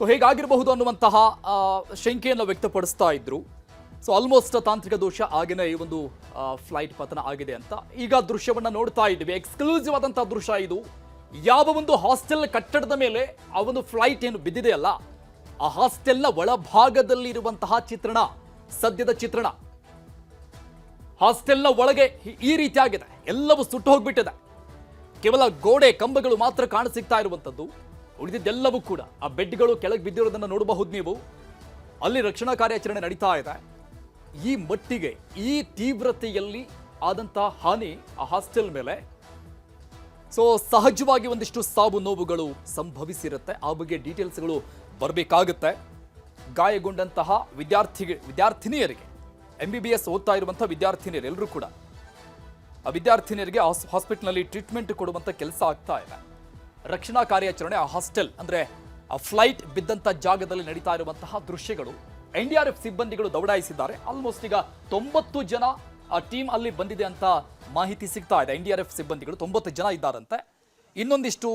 So ಹೇಗಾಗಿರಬಹುದು ಅನ್ನುವಂತಹ ಶಂಕೆಯನ್ನು ವ್ಯಕ್ತಪಡಿಸ್ತಾ ಇದ್ರು. ಸೊ ಆಲ್ಮೋಸ್ಟ್ ತಾಂತ್ರಿಕ ದೋಷ ಆಗೇನೆ ಈ ಒಂದು ಫ್ಲೈಟ್ ಪತನ ಆಗಿದೆ ಅಂತ ಈಗ ದೃಶ್ಯವನ್ನ ನೋಡ್ತಾ ಇದ್ವಿ. ಎಕ್ಸ್ಕ್ಲೂಸಿವ್ ಆದಂತಹ ದೃಶ್ಯ ಇದು. ಯಾವ ಒಂದು ಹಾಸ್ಟೆಲ್ ಕಟ್ಟಡದ ಮೇಲೆ ಆ ಒಂದು ಫ್ಲೈಟ್ ಏನು ಬಿದ್ದಿದೆಯಲ್ಲ, ಆ ಹಾಸ್ಟೆಲ್ನ ಒಳಭಾಗದಲ್ಲಿ ಇರುವಂತಹ ಚಿತ್ರಣ, ಸದ್ಯದ ಚಿತ್ರಣ. ಹಾಸ್ಟೆಲ್ನ ಒಳಗೆ ಈ ರೀತಿ ಆಗಿದೆ, ಎಲ್ಲವೂ ಸುಟ್ಟು ಹೋಗ್ಬಿಟ್ಟಿದೆ. ಕೇವಲ ಗೋಡೆ ಕಂಬಗಳು ಮಾತ್ರ ಕಾಣಸಿಗ್ತಾ ಇರುವಂತದ್ದು. ಉಳಿದಿದ್ದೆಲ್ಲವೂ ಕೂಡ ಆ ಬೆಡ್ಗಳು ಕೆಳಗೆ ಬಿದ್ದಿರೋದನ್ನು ನೋಡಬಹುದು ನೀವು. ಅಲ್ಲಿ ರಕ್ಷಣಾ ಕಾರ್ಯಾಚರಣೆ ನಡೀತಾ ಇದೆ. ಈ ಮಟ್ಟಿಗೆ ಈ ತೀವ್ರತೆಯಲ್ಲಿ ಆದಂತಹ ಹಾನಿ ಆ ಹಾಸ್ಟೆಲ್ ಮೇಲೆ. ಸೊ ಸಹಜವಾಗಿ ಒಂದಿಷ್ಟು ಸಾವು ನೋವುಗಳು ಸಂಭವಿಸಿರುತ್ತೆ. ಆ ಬಗ್ಗೆ ಡೀಟೇಲ್ಸ್ಗಳು ಬರಬೇಕಾಗುತ್ತೆ. ಗಾಯಗೊಂಡಂತಹ ವಿದ್ಯಾರ್ಥಿನಿಯರಿಗೆ, MBBS ಓದ್ತಾ ಇರುವಂತಹ ವಿದ್ಯಾರ್ಥಿನಿಯರು ಎಲ್ಲರೂ ಕೂಡ ಆ ವಿದ್ಯಾರ್ಥಿನಿಯರಿಗೆ ಹಾಸ್ಪಿಟಲ್ನಲ್ಲಿ ಟ್ರೀಟ್ಮೆಂಟ್ ಕೊಡುವಂತ ಕೆಲಸ ಆಗ್ತಾ ಇದೆ. ರಕ್ಷಣಾ ಕಾರ್ಯಾಚರಣೆ ಆ ಹಾಸ್ಟೆಲ್ ಅಂದ್ರೆ ಆ ಫ್ಲೈಟ್ ಬಿದ್ದಂತ ಜಾಗದಲ್ಲಿ ನಡೀತಾ ಇರುವಂತಹ ದೃಶ್ಯಗಳು. NDRF ಸಿಬ್ಬಂದಿಗಳು ದೌಡಾಯಿಸಿದ್ದಾರೆ. ಆಲ್ಮೋಸ್ಟ್ ಈಗ 90 ಜನ ಆ ಟೀಮ್ ಅಲ್ಲಿ ಬಂದಿದೆ ಅಂತ ಮಾಹಿತಿ ಸಿಗ್ತಾ ಇದೆ. NDRF ಸಿಬ್ಬಂದಿಗಳು 90 ಜನ ಇದ್ದಾರಂತೆ. ಇನ್ನೊಂದಿಷ್ಟು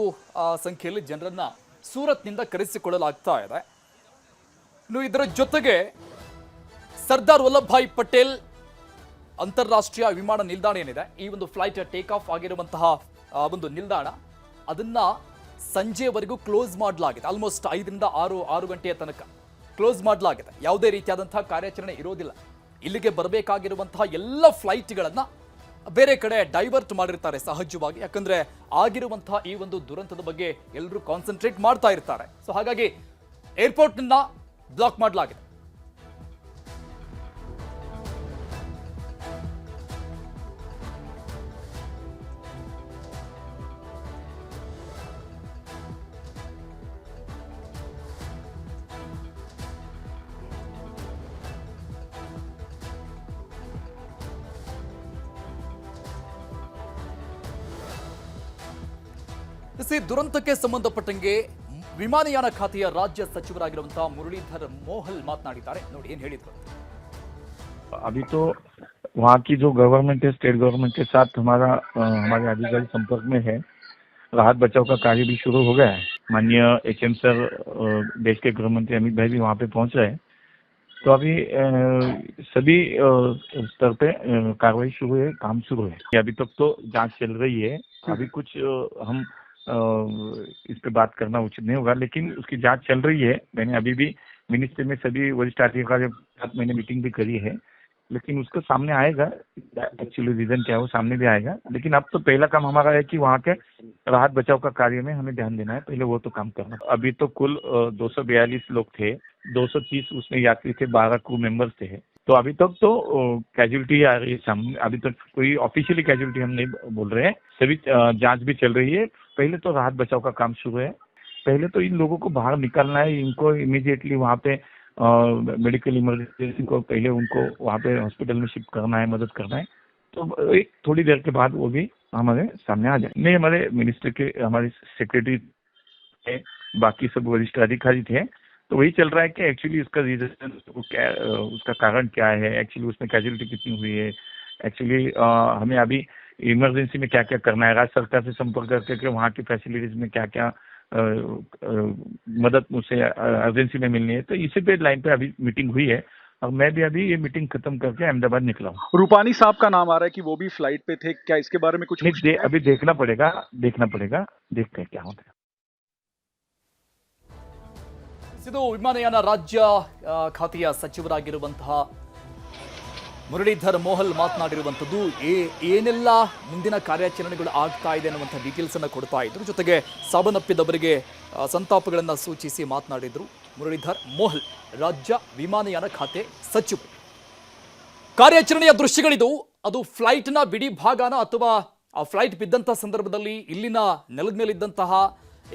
ಸಂಖ್ಯೆಯಲ್ಲಿ ಜನರನ್ನ ಸೂರತ್ನಿಂದ ಕರೆಸಿಕೊಳ್ಳಲಾಗ್ತಾ ಇದೆ. ಇನ್ನು ಇದರ ಜೊತೆಗೆ ಸರ್ದಾರ್ ವಲ್ಲಭಭಾಯಿ ಪಟೇಲ್ ಅಂತಾರಾಷ್ಟ್ರೀಯ ವಿಮಾನ ನಿಲ್ದಾಣ ಏನಿದೆ, ಈ ಒಂದು ಫ್ಲೈಟ್ ಟೇಕ್ ಆಫ್ ಆಗಿರುವಂತಹ ಒಂದು ನಿಲ್ದಾಣ, ಅದನ್ನ ಸಂಜೆವರೆಗೂ ಕ್ಲೋಸ್ ಮಾಡಲಾಗಿದೆ. ಆಲ್ಮೋಸ್ಟ್ 5ರಿಂದ 6 ಗಂಟೆಯ ತನಕ ಕ್ಲೋಸ್ ಮಾಡಲಾಗಿದೆ. ಯಾವುದೇ ರೀತಿಯಾದಂತಹ ಕಾರ್ಯಾಚರಣೆ ಇರೋದಿಲ್ಲ. ಇಲ್ಲಿಗೆ ಬರಬೇಕಾಗಿರುವಂತಹ ಎಲ್ಲ ಫ್ಲೈಟ್ಗಳನ್ನ ಬೇರೆ ಕಡೆ ಡೈವರ್ಟ್ ಮಾಡಿರ್ತಾರೆ ಸಹಜವಾಗಿ. ಯಾಕಂದ್ರೆ ಆಗಿರುವಂತಹ ಈ ಒಂದು ದುರಂತದ ಬಗ್ಗೆ ಎಲ್ಲರೂ ಕಾನ್ಸಂಟ್ರೇಟ್ ಮಾಡ್ತಾ ಇರ್ತಾರೆ. ಸೊ ಹಾಗಾಗಿ ಏರ್ಪೋರ್ಟ್ನ ಬ್ಲಾಕ್ ಮಾಡಲಾಗಿದೆ. ದುರಂತಕ್ಕೆ ಸಂಬಂಧಪಟ್ಟಂಗೆ ವಿಮಾನಯಾನ ಖಾತೆಯ ರಾಜ್ಯ ಸಚಿವರಾಗಿರುವಂತಹ ಮುರಳೀಧರ್ ಮೋಹಲ್ ಮಾತನಾಡಿದ್ದಾರೆ. ನೋಡಿ ಏನು ಹೇಳಿದ್ರು. अभी तो वहाँ की जो गवर्नमेंट है, स्टेट गवर्नमेंट के साथ हमारे अधिकारी संपर्क में है. राहत बचाव का कार्य भी शुरू हो गया है. माननीय HM सर, देश के गृह मंत्री अमित भाई भी वहाँ पे पहुँच रहे हैं. तो अभी सभी स्तर पे कार्रवाई शुरू है, काम शुरू है. अभी तक तो जांच चल रही है. अभी कुछ हम इस पे बात करना उचित नहीं होगा, लेकिन उसकी जांच चल रही है. मैंने अभी भी मिनिस्ट्री में सभी वरिष्ठ अधिकारियों के साथ मैंने मीटिंग भी करी है, लेकिन उसका सामने आएगा एक्चुअली रीजन क्या है, वो सामने भी आएगा. लेकिन अब तो पहला काम हमारा है कि वहाँ के राहत बचाव का कार्य में हमें ध्यान देना है. पहले वो तो काम करना. अभी तो कुल 242 लोग थे, 230 उसमें यात्री थे, 12 क्रू मेंबर्स थे. तो अभी तक तो कैजुअलिटी आ रही है सामने. अभी तक कोई ऑफिशियली कैजुअलिटी हम नहीं बोल रहे हैं. सभी जांच भी चल रही है. पहले तो राहत बचाव का काम शुरू है. पहले तो इन लोगों को बाहर निकालना है. इनको इमीडिएटली वहाँ पे मेडिकल इमरजेंसी को पहले उनको वहाँ पे हॉस्पिटल में शिफ्ट करना है, मदद करना है. तो एक थोड़ी देर के बाद वो भी हमारे सामने आ जाए. नहीं, हमारे मिनिस्टर के, हमारे सेक्रेटरी थे, बाकी सब वरिष्ठ अधिकारी थे. तो वही चल रहा है कि एक्चुअली उसका रीजन क्या, उसका कारण क्या है, एक्चुअली उसमें कैजुअलिटी कितनी हुई है, एक्चुअली हमें अभी इमरजेंसी में क्या क्या करना है, राज्य सरकार से संपर्क करके वहाँ की फैसिलिटीज में क्या क्या मदद मुझसे अर्जेंसी में मिलनी है. तो इसी पे लाइन पे अभी मीटिंग हुई है. और मैं भी अभी ये मीटिंग खत्म करके अहमदाबाद निकला हूँ. रूपानी साहब का नाम आ रहा है कि वो भी फ्लाइट पे थे. क्या इसके बारे में कुछ अभी देखना पड़ेगा. देखते हैं क्या होता है. ಇದು ವಿಮಾನಯಾನ ರಾಜ್ಯ ಖಾತೆಯ ಸಚಿವರಾಗಿರುವಂತಹ ಮುರಳೀಧರ್ ಮೋಹಲ್ ಮಾತನಾಡಿರುವಂಥದ್ದು. ಏನೆಲ್ಲ ಮುಂದಿನ ಕಾರ್ಯಾಚರಣೆಗಳು ಆಗ್ತಾ ಇದೆ ಅನ್ನುವಂಥ ಡೀಟೇಲ್ಸ್ ಅನ್ನು ಕೊಡ್ತಾ ಇದ್ರು. ಜೊತೆಗೆ ಸಾವನ್ನಪ್ಪಿದವರಿಗೆ ಸಂತಾಪಗಳನ್ನು ಸೂಚಿಸಿ ಮಾತನಾಡಿದ್ರು ಮುರಳೀಧರ್ ಮೋಹಲ್, ರಾಜ್ಯ ವಿಮಾನಯಾನ ಖಾತೆ ಸಚಿವರು. ಕಾರ್ಯಾಚರಣೆಯ ದೃಶ್ಯಗಳಿದು. ಅದು ಫ್ಲೈಟ್ನ ಬಿಡಿ ಭಾಗನ ಅಥವಾ ಆ ಫ್ಲೈಟ್ ಬಿದ್ದಂಥ ಸಂದರ್ಭದಲ್ಲಿ ಇಲ್ಲಿನ ನೆಲದ ಮೇಲಿದ್ದಂತಹ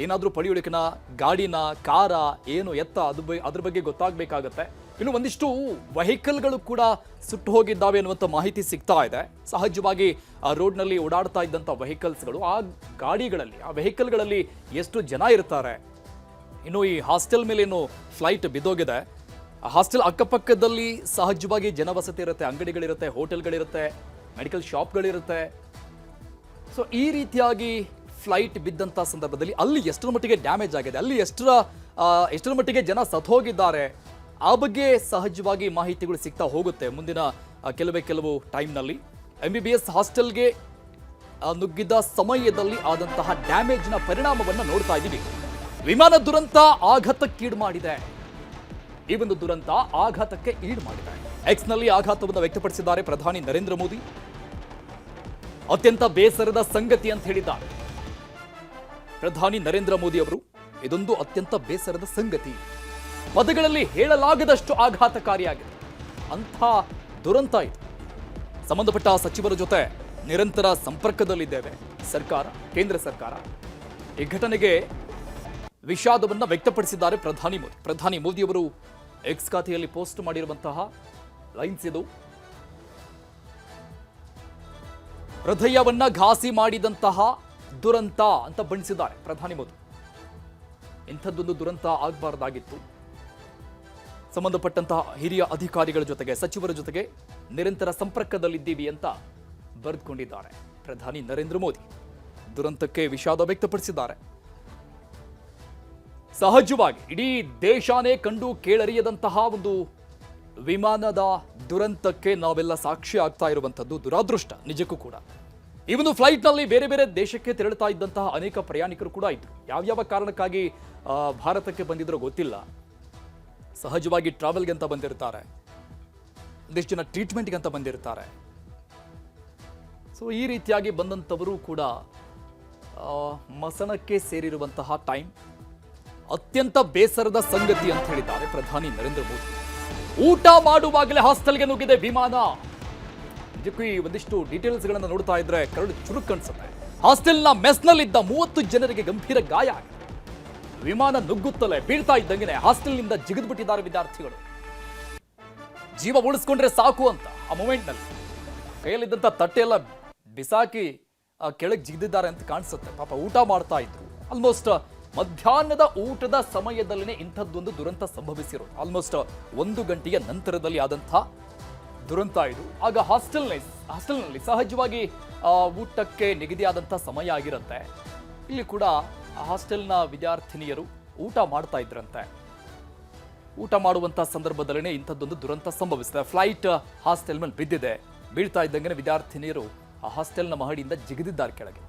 ಏನಾದರೂ ಪಡಿಯುಳಿಕನ ಗಾಡಿನ, ಕಾರ, ಏನು ಎತ್ತ, ಅದ್ರ ಬಗ್ಗೆ ಗೊತ್ತಾಗಬೇಕಾಗತ್ತೆ. ಇನ್ನು ಒಂದಿಷ್ಟು ವೆಹಿಕಲ್ಗಳು ಕೂಡ ಸುಟ್ಟು ಹೋಗಿದ್ದಾವೆ ಅನ್ನುವಂಥ ಮಾಹಿತಿ ಸಿಗ್ತಾ ಇದೆ. ಸಹಜವಾಗಿ ಆ ರೋಡ್ನಲ್ಲಿ ಓಡಾಡ್ತಾ ಇದ್ದಂಥ ವೆಹಿಕಲ್ಸ್ಗಳು, ಆ ಗಾಡಿಗಳಲ್ಲಿ, ಆ ವೆಹಿಕಲ್ಗಳಲ್ಲಿ ಎಷ್ಟು ಜನ ಇರ್ತಾರೆ. ಇನ್ನು ಈ ಹಾಸ್ಟೆಲ್ ಮೇಲೇನು ಫ್ಲೈಟ್ ಬಿದ್ದೋಗಿದೆ. ಆ ಹಾಸ್ಟೆಲ್ ಅಕ್ಕಪಕ್ಕದಲ್ಲಿ ಸಹಜವಾಗಿ ಜನವಸತಿ ಇರುತ್ತೆ, ಅಂಗಡಿಗಳಿರುತ್ತೆ, ಹೋಟೆಲ್ಗಳಿರುತ್ತೆ, ಮೆಡಿಕಲ್ ಶಾಪ್ಗಳಿರುತ್ತೆ. ಸೊ ಈ ರೀತಿಯಾಗಿ ಫ್ಲೈಟ್ ಬಿದ್ದಂಥ ಸಂದರ್ಭದಲ್ಲಿ ಅಲ್ಲಿ ಎಷ್ಟರ ಮಟ್ಟಿಗೆ ಡ್ಯಾಮೇಜ್ ಆಗಿದೆ, ಅಲ್ಲಿ ಎಷ್ಟರ ಮಟ್ಟಿಗೆ ಜನ ಸತ್ತೋಗಿದ್ದಾರೆ, ಆ ಬಗ್ಗೆ ಸಹಜವಾಗಿ ಮಾಹಿತಿಗಳು ಸಿಗ್ತಾ ಹೋಗುತ್ತೆ ಮುಂದಿನ ಕೆಲವು ಟೈಮ್ನಲ್ಲಿ. MBBS ಹಾಸ್ಟೆಲ್ಗೆ ನುಗ್ಗಿದ ಸಮಯದಲ್ಲಿ ಆದಂತಹ ಡ್ಯಾಮೇಜ್ನ ಪರಿಣಾಮವನ್ನು ನೋಡ್ತಾ ಇದ್ದೀವಿ. ವಿಮಾನ ದುರಂತ ಆಘಾತಕ್ಕೀಡು ಮಾಡಿದೆ. ಈ ಒಂದು ದುರಂತ ಆಘಾತಕ್ಕೆ ಈಡು ಮಾಡಿದೆ. ಎಕ್ಸ್ನಲ್ಲಿ ಆಘಾತವನ್ನು ವ್ಯಕ್ತಪಡಿಸಿದ್ದಾರೆ ಪ್ರಧಾನಿ ನರೇಂದ್ರ ಮೋದಿ. ಅತ್ಯಂತ ಬೇಸರದ ಸಂಗತಿ ಅಂತ ಹೇಳಿದ್ದಾರೆ ಪ್ರಧಾನಿ ನರೇಂದ್ರ ಮೋದಿ ಅವರು. ಇದೊಂದು ಅತ್ಯಂತ ಬೇಸರದ ಸಂಗತಿ, ಪದಗಳಲ್ಲಿ ಹೇಳಲಾಗದಷ್ಟು ಆಘಾತಕಾರಿಯಾಗಿದೆ. ಅಂಥ ದುರಂತ ಇದು. ಸಂಬಂಧಪಟ್ಟ ಸಚಿವರ ಜೊತೆ ನಿರಂತರ ಸಂಪರ್ಕದಲ್ಲಿದ್ದೇವೆ ಸರ್ಕಾರ, ಕೇಂದ್ರ ಸರ್ಕಾರ. ಈ ಘಟನೆಗೆ ವಿಷಾದವನ್ನು ವ್ಯಕ್ತಪಡಿಸಿದ್ದಾರೆ ಪ್ರಧಾನಿ ಮೋದಿ ಅವರು ಎಕ್ಸ್ ಖಾತೆಯಲ್ಲಿ ಪೋಸ್ಟ್ ಮಾಡಿರುವಂತಹ ಲೈನ್ಸ್ ಇದು. ಹೃದಯವನ್ನ ಘಾಸಿ ಮಾಡಿದಂತಹ ದುರಂತ ಅಂತ ಬಣ್ಣಿಸಿದ್ದಾರೆ ಪ್ರಧಾನಿ ಮೋದಿ. ಇಂಥದ್ದೊಂದು ದುರಂತ ಆಗಬಾರ್ದಾಗಿತ್ತು. ಸಂಬಂಧಪಟ್ಟಂತಹ ಹಿರಿಯ ಅಧಿಕಾರಿಗಳ ಜೊತೆಗೆ, ಸಚಿವರ ಜೊತೆಗೆ ನಿರಂತರ ಸಂಪರ್ಕದಲ್ಲಿದ್ದೀವಿ ಅಂತ ಬರೆದುಕೊಂಡಿದ್ದಾರೆ ಪ್ರಧಾನಿ ನರೇಂದ್ರ ಮೋದಿ. ದುರಂತಕ್ಕೆ ವಿಷಾದ ವ್ಯಕ್ತಪಡಿಸಿದ್ದಾರೆ. ಸಹಜವಾಗಿ ಇಡೀ ದೇಶಾನೇ ಕಂಡು ಕೇಳರಿಯದಂತಹ ಒಂದು ವಿಮಾನದ ದುರಂತಕ್ಕೆ ನಾವೆಲ್ಲ ಸಾಕ್ಷಿ ಆಗ್ತಾ ಇರುವಂಥದ್ದು ದುರಾದೃಷ್ಟ ನಿಜಕ್ಕೂ ಕೂಡ. ಈ ಒಂದು ಫ್ಲೈಟ್ನಲ್ಲಿ ಬೇರೆ ಬೇರೆ ದೇಶಕ್ಕೆ ತೆರಳುತ್ತಾ ಇದ್ದಂತಹ ಅನೇಕ ಪ್ರಯಾಣಿಕರು ಕೂಡ ಇದ್ರು. ಯಾವ್ಯಾವ ಕಾರಣಕ್ಕಾಗಿ ಭಾರತಕ್ಕೆ ಬಂದಿದ್ರೋ ಗೊತ್ತಿಲ್ಲ. ಸಹಜವಾಗಿ ಟ್ರಾವೆಲ್ಗೆ ಅಂತ ಬಂದಿರ್ತಾರೆ, ಒಂದಿಷ್ಟು ಜನ ಟ್ರೀಟ್ಮೆಂಟ್ಗೆ ಅಂತ ಬಂದಿರ್ತಾರೆ. ಸೊ ಈ ರೀತಿಯಾಗಿ ಬಂದಂಥವರು ಕೂಡ ಮಸಣಕ್ಕೆ ಸೇರಿರುವಂತಹ ಟೈಮ್ ಅತ್ಯಂತ ಬೇಸರದ ಸಂಗತಿ ಅಂತ ಹೇಳಿದ್ದಾರೆ ಪ್ರಧಾನಿ ನರೇಂದ್ರ ಮೋದಿ. ಊಟ ಮಾಡುವಾಗಲೇ ಹಾಸ್ಟೆಲ್ಗೆ ನುಗ್ಗಿದೆ ವಿಮಾನ. ನಿಜಕ್ಕೂ ಈ ಒಂದಿಷ್ಟು ಡೀಟೇಲ್ಸ್ಗಳನ್ನು ನೋಡ್ತಾ ಇದ್ರೆ ಕರಡು ಚುರುಕು ಕಾಣಿಸುತ್ತೆ. ಹಾಸ್ಟೆಲ್ನ ಮೆಸ್ನಲ್ಲಿದ್ದ 30 ಜನರಿಗೆ ಗಂಭೀರ ಗಾಯ ಆಗಿದೆ. ವಿಮಾನ ನುಗ್ಗುತ್ತಲೇ ಬೀಳ್ತಾ ಇದ್ದಂಗೆ ಹಾಸ್ಟೆಲ್ನಿಂದ ಜಿಗಿದು ಬಿಟ್ಟಿದ್ದಾರೆ ವಿದ್ಯಾರ್ಥಿಗಳು. ಜೀವ ಉಳಿಸ್ಕೊಂಡ್ರೆ ಸಾಕು ಅಂತ ಆ ಮೂಮೆಂಟ್ನಲ್ಲಿ ಕೈಯಲ್ಲಿದ್ದಂಥ ತಟ್ಟೆಲ್ಲ ಬಿಸಾಕಿ ಕೆಳಗೆ ಜಿಗಿದಿದ್ದಾರೆ ಅಂತ ಕಾಣಿಸುತ್ತೆ. ಪಾಪ ಊಟ ಮಾಡ್ತಾ ಇದ್ರು. ಆಲ್ಮೋಸ್ಟ್ ಮಧ್ಯಾಹ್ನದ ಊಟದ ಸಮಯದಲ್ಲಿನೇ ಇಂಥದ್ದೊಂದು ದುರಂತ ಸಂಭವಿಸಿರೋದು. ಆಲ್ಮೋಸ್ಟ್ 1 ಗಂಟೆಯ ನಂತರದಲ್ಲಿ ಆದಂಥ ದುರಂತ ಇದು. ಆಗ ಹಾಸ್ಟೆಲ್ನಲ್ಲಿ ಸಹಜವಾಗಿ ಊಟಕ್ಕೆ ನಿಗದಿಯಾದಂಥ ಸಮಯ ಆಗಿರುತ್ತೆ. ಇಲ್ಲಿ ಕೂಡ ಹಾಸ್ಟೆಲ್ನ ವಿದ್ಯಾರ್ಥಿನಿಯರು ಊಟ ಮಾಡ್ತಾ ಇದ್ರಂತೆ. ಊಟ ಮಾಡುವಂಥ ಸಂದರ್ಭದಲ್ಲೇ ಇಂಥದ್ದೊಂದು ದುರಂತ ಸಂಭವಿಸಿದೆ. ಫ್ಲೈಟ್ ಹಾಸ್ಟೆಲ್ ಮೇಲೆ ಬಿದ್ದಿದೆ. ಬೀಳ್ತಾ ಇದ್ದಂಗೆ ವಿದ್ಯಾರ್ಥಿನಿಯರು ಆ ಹಾಸ್ಟೆಲ್ನ ಮಹಡಿಯಿಂದ ಜಿಗಿದಿದ್ದಾರೆ ಕೆಳಗೆ.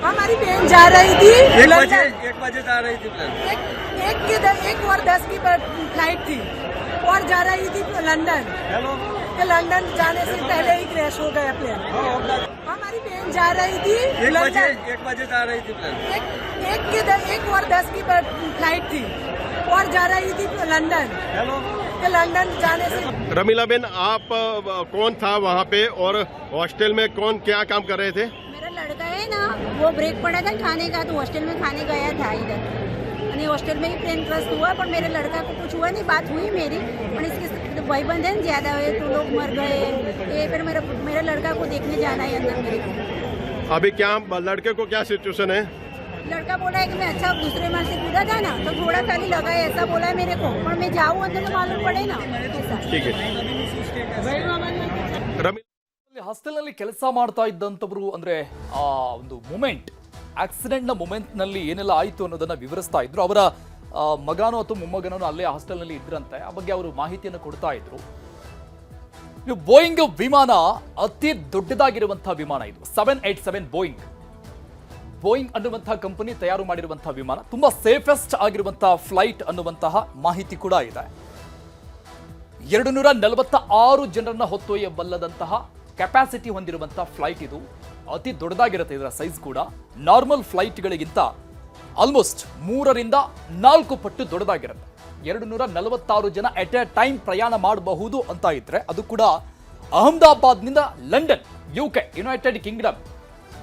हमारी बहन जा रही थी, 1 बजे जा रही थी प्लेन। 1:10 की फ्लाइट थी और जा रही थी लंदन। हेलो, कि लंदन जाने से पहले ही क्रैश हो गया प्लेन। हमारी बहन जा रही थी 1 बजे जा रही थी प्लेन। 1:10 की फ्लाइट थी और जा रही थी लंदन। हेलो, कि लंदन जाने से रमीला बेन, आप कौन था वहाँ पे और हॉस्टल में कौन क्या काम कर रहे थे? मेरा लड़का है ना, वो ब्रेक पड़ा था खाने का, तो हॉस्टल में खाने गया था इधर। यानी हॉस्टल में ही प्लेन क्रैश हुआ, पर मेरे लड़का को कुछ हुआ नहीं। बात हुई मेरी, और इसके भाईबंद है ज्यादा हुए तो लोग मर गए। ये फिर मेरे लड़का को देखने जाना है अंदर मेरे को। अभी क्या लड़के को क्या सिचुएशन है? लड़का बोला है कि मैं अच्छा दूसरे माल से कूदा था ना, तो थोड़ा खाली लगा है, ऐसा बोला है मेरे को। पर मैं जाऊँ अंदर तो मालूम पड़े ना ऐसा। ठीक है रमीला, ಹಾಸ್ಟೆಲ್ನಲ್ಲಿ ಕೆಲಸ ಮಾಡ್ತಾ ಇದ್ದಂಥವ್ರು ಅಂದ್ರೆ ಆ ಒಂದು ಮೂಮೆಂಟ್, ಆಕ್ಸಿಡೆಂಟ್ನ ಮೂಮೆಂಟ್ನಲ್ಲಿ ಏನೆಲ್ಲ ಆಯಿತು ಅನ್ನೋದನ್ನ ವಿವರಿಸ್ತಾ ಇದ್ರು. ಅವರ ಮಗನೋ ಅಥವಾ ಮೊಮ್ಮಗನೋ ಅಲ್ಲೇ ಹಾಸ್ಟೆಲ್ನಲ್ಲಿ ಇದ್ರಂತೆ. ಆ ಬಗ್ಗೆ ಅವರು ಮಾಹಿತಿಯನ್ನು ಕೊಡ್ತಾ ಇದ್ರು. ಬೋಯಿಂಗ್ ವಿಮಾನ ಅತಿ ದೊಡ್ಡದಾಗಿರುವಂತಹ ವಿಮಾನ ಇದು. 787 ಬೋಯಿಂಗ್ ಅನ್ನುವಂತಹ ಕಂಪನಿ ತಯಾರು ಮಾಡಿರುವಂತಹ ವಿಮಾನ. ತುಂಬಾ ಸೇಫೆಸ್ಟ್ ಆಗಿರುವಂತಹ ಫ್ಲೈಟ್ ಅನ್ನುವಂತಹ ಮಾಹಿತಿ ಕೂಡ ಇದೆ. 246 ಜನರನ್ನ ಹೊತ್ತೊಯ್ಯಬಲ್ಲದಂತಹ ಕೆಪಾಸಿಟಿ ಹೊಂದಿರುವಂತಹ ಫ್ಲೈಟ್ ಇದು. ಅತಿ ದೊಡ್ಡದಾಗಿರುತ್ತೆ ಇದರ ಸೈಜ್ ಕೂಡ. ನಾರ್ಮಲ್ ಫ್ಲೈಟ್ಗಳಿಗಿಂತ ಆಲ್ಮೋಸ್ಟ್ 3 ರಿಂದ 4 ಪಟ್ಟು ದೊಡ್ಡದಾಗಿರುತ್ತೆ. 246 ಜನ ಎಟ್ ಎ ಟೈಮ್ ಪ್ರಯಾಣ ಮಾಡಬಹುದು ಅಂತ ಇದ್ರೆ, ಅದು ಕೂಡ ಅಹಮದಾಬಾದ್ನಿಂದ London, UK, United Kingdom,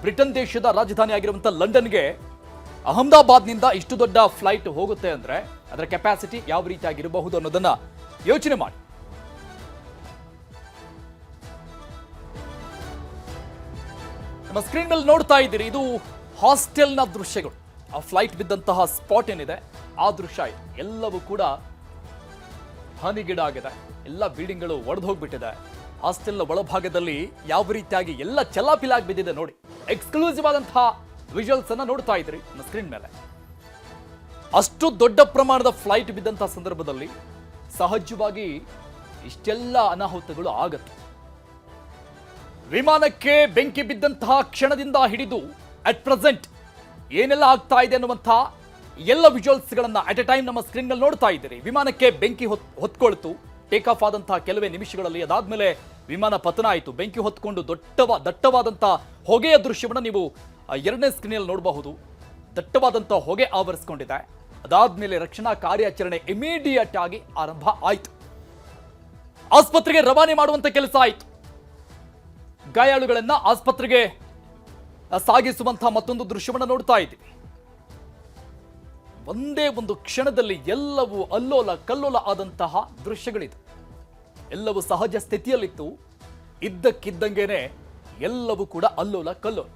Britain ದೇಶದ ರಾಜಧಾನಿ ಆಗಿರುವಂತಹ ಲಂಡನ್ಗೆ ಅಹಮದಾಬಾದ್ನಿಂದ ಇಷ್ಟು ದೊಡ್ಡ ಫ್ಲೈಟ್ ಹೋಗುತ್ತೆ ಅಂದ್ರೆ ಅದರ ಕೆಪಾಸಿಟಿ ಯಾವ ರೀತಿಯಾಗಿರಬಹುದು ಅನ್ನೋದನ್ನ ಯೋಚನೆ ಮಾಡಿ. ನಮ್ಮ ಸ್ಕ್ರೀನ್ ಮೇಲೆ ನೋಡ್ತಾ ಇದ್ದೀರಿ, ಇದು ಹಾಸ್ಟೆಲ್ನ ದೃಶ್ಯಗಳು. ಆ ಫ್ಲೈಟ್ ಬಿದ್ದಂತಹ ಸ್ಪಾಟ್ ಏನಿದೆ ಆ ದೃಶ್ಯ ಇದೆ. ಎಲ್ಲವೂ ಕೂಡ ಹಾನಿಗೀಡಾಗಿದೆ. ಎಲ್ಲ ಬಿಲ್ಡಿಂಗ್ಗಳು ಒಡೆದು ಹೋಗ್ಬಿಟ್ಟಿದೆ. ಹಾಸ್ಟೆಲ್ನ ಒಳಭಾಗದಲ್ಲಿ ಯಾವ ರೀತಿಯಾಗಿ ಎಲ್ಲ ಚಲಾಪಿಲಾಗಿ ಬಿದ್ದಿದೆ ನೋಡಿ. ಎಕ್ಸ್ಕ್ಲೂಸಿವ್ ಆದಂತಹ ವಿಜುವಲ್ಸ್ ಅನ್ನ ನೋಡ್ತಾ ಇದ್ರಿ ನಮ್ಮ ಸ್ಕ್ರೀನ್ ಮೇಲೆ. ಅಷ್ಟು ದೊಡ್ಡ ಪ್ರಮಾಣದ ಫ್ಲೈಟ್ ಬಿದ್ದಂತಹ ಸಂದರ್ಭದಲ್ಲಿ ಸಹಜವಾಗಿ ಇಷ್ಟೆಲ್ಲ ಅನಾಹುತಗಳು ಆಗತ್ತೆ. ವಿಮಾನಕ್ಕೆ ಬೆಂಕಿ ಬಿದ್ದಂತಹ ಕ್ಷಣದಿಂದ ಹಿಡಿದು ಅಟ್ ಪ್ರೆಸೆಂಟ್ ಏನೆಲ್ಲ ಆಗ್ತಾ ಇದೆ ಅನ್ನುವಂತಹ ಎಲ್ಲ ವಿಜುವಲ್ಸ್ಗಳನ್ನ ಅಟ್ ಎ ಟೈಮ್ ನಮ್ಮ ಸ್ಕ್ರೀನ್ ನಲ್ಲಿ ನೋಡ್ತಾ ಇದ್ದೀರಿ. ವಿಮಾನಕ್ಕೆ ಬೆಂಕಿ ಹೊತ್ಕೊಳ್ತು, ಟೇಕ್ ಆಫ್ ಆದಂತಹ ಕೆಲವೇ ನಿಮಿಷಗಳಲ್ಲಿ ಅದಾದ್ಮೇಲೆ ವಿಮಾನ ಪತನ ಆಯಿತು. ಬೆಂಕಿ ಹೊತ್ಕೊಂಡು ದಟ್ಟವಾದಂತಹ ಹೊಗೆಯ ದೃಶ್ಯವನ್ನು ನೀವು ಎರಡನೇ ಸ್ಕ್ರೀನಲ್ಲಿ ನೋಡಬಹುದು. ದಟ್ಟವಾದಂತಹ ಹೊಗೆ ಆವರಿಸಿಕೊಂಡಿದೆ. ಅದಾದ್ಮೇಲೆ ರಕ್ಷಣಾ ಕಾರ್ಯಾಚರಣೆ ಇಮಿಡಿಯೇಟ್ ಆಗಿ ಆರಂಭ ಆಯಿತು. ಆಸ್ಪತ್ರೆಗೆ ರವಾನೆ ಮಾಡುವಂತ ಕೆಲಸ ಆಯಿತು. ಗಾಯಾಳುಗಳನ್ನ ಆಸ್ಪತ್ರೆಗೆ ಸಾಗಿಸುವಂತಹ ಮತ್ತೊಂದು ದೃಶ್ಯವನ್ನು ನೋಡ್ತಾ ಇದ್ದೀವಿ. ಒಂದೇ ಒಂದು ಕ್ಷಣದಲ್ಲಿ ಎಲ್ಲವೂ ಅಲ್ಲೋಲ ಕಲ್ಲೋಲ ಆದಂತಹ ದೃಶ್ಯಗಳಿದು. ಎಲ್ಲವೂ ಸಹಜ ಸ್ಥಿತಿಯಲ್ಲಿತ್ತು. ಇದ್ದಕ್ಕಿದ್ದಂಗೆನೆ ಎಲ್ಲವೂ ಕೂಡ ಅಲ್ಲೋಲ ಕಲ್ಲೋಲ.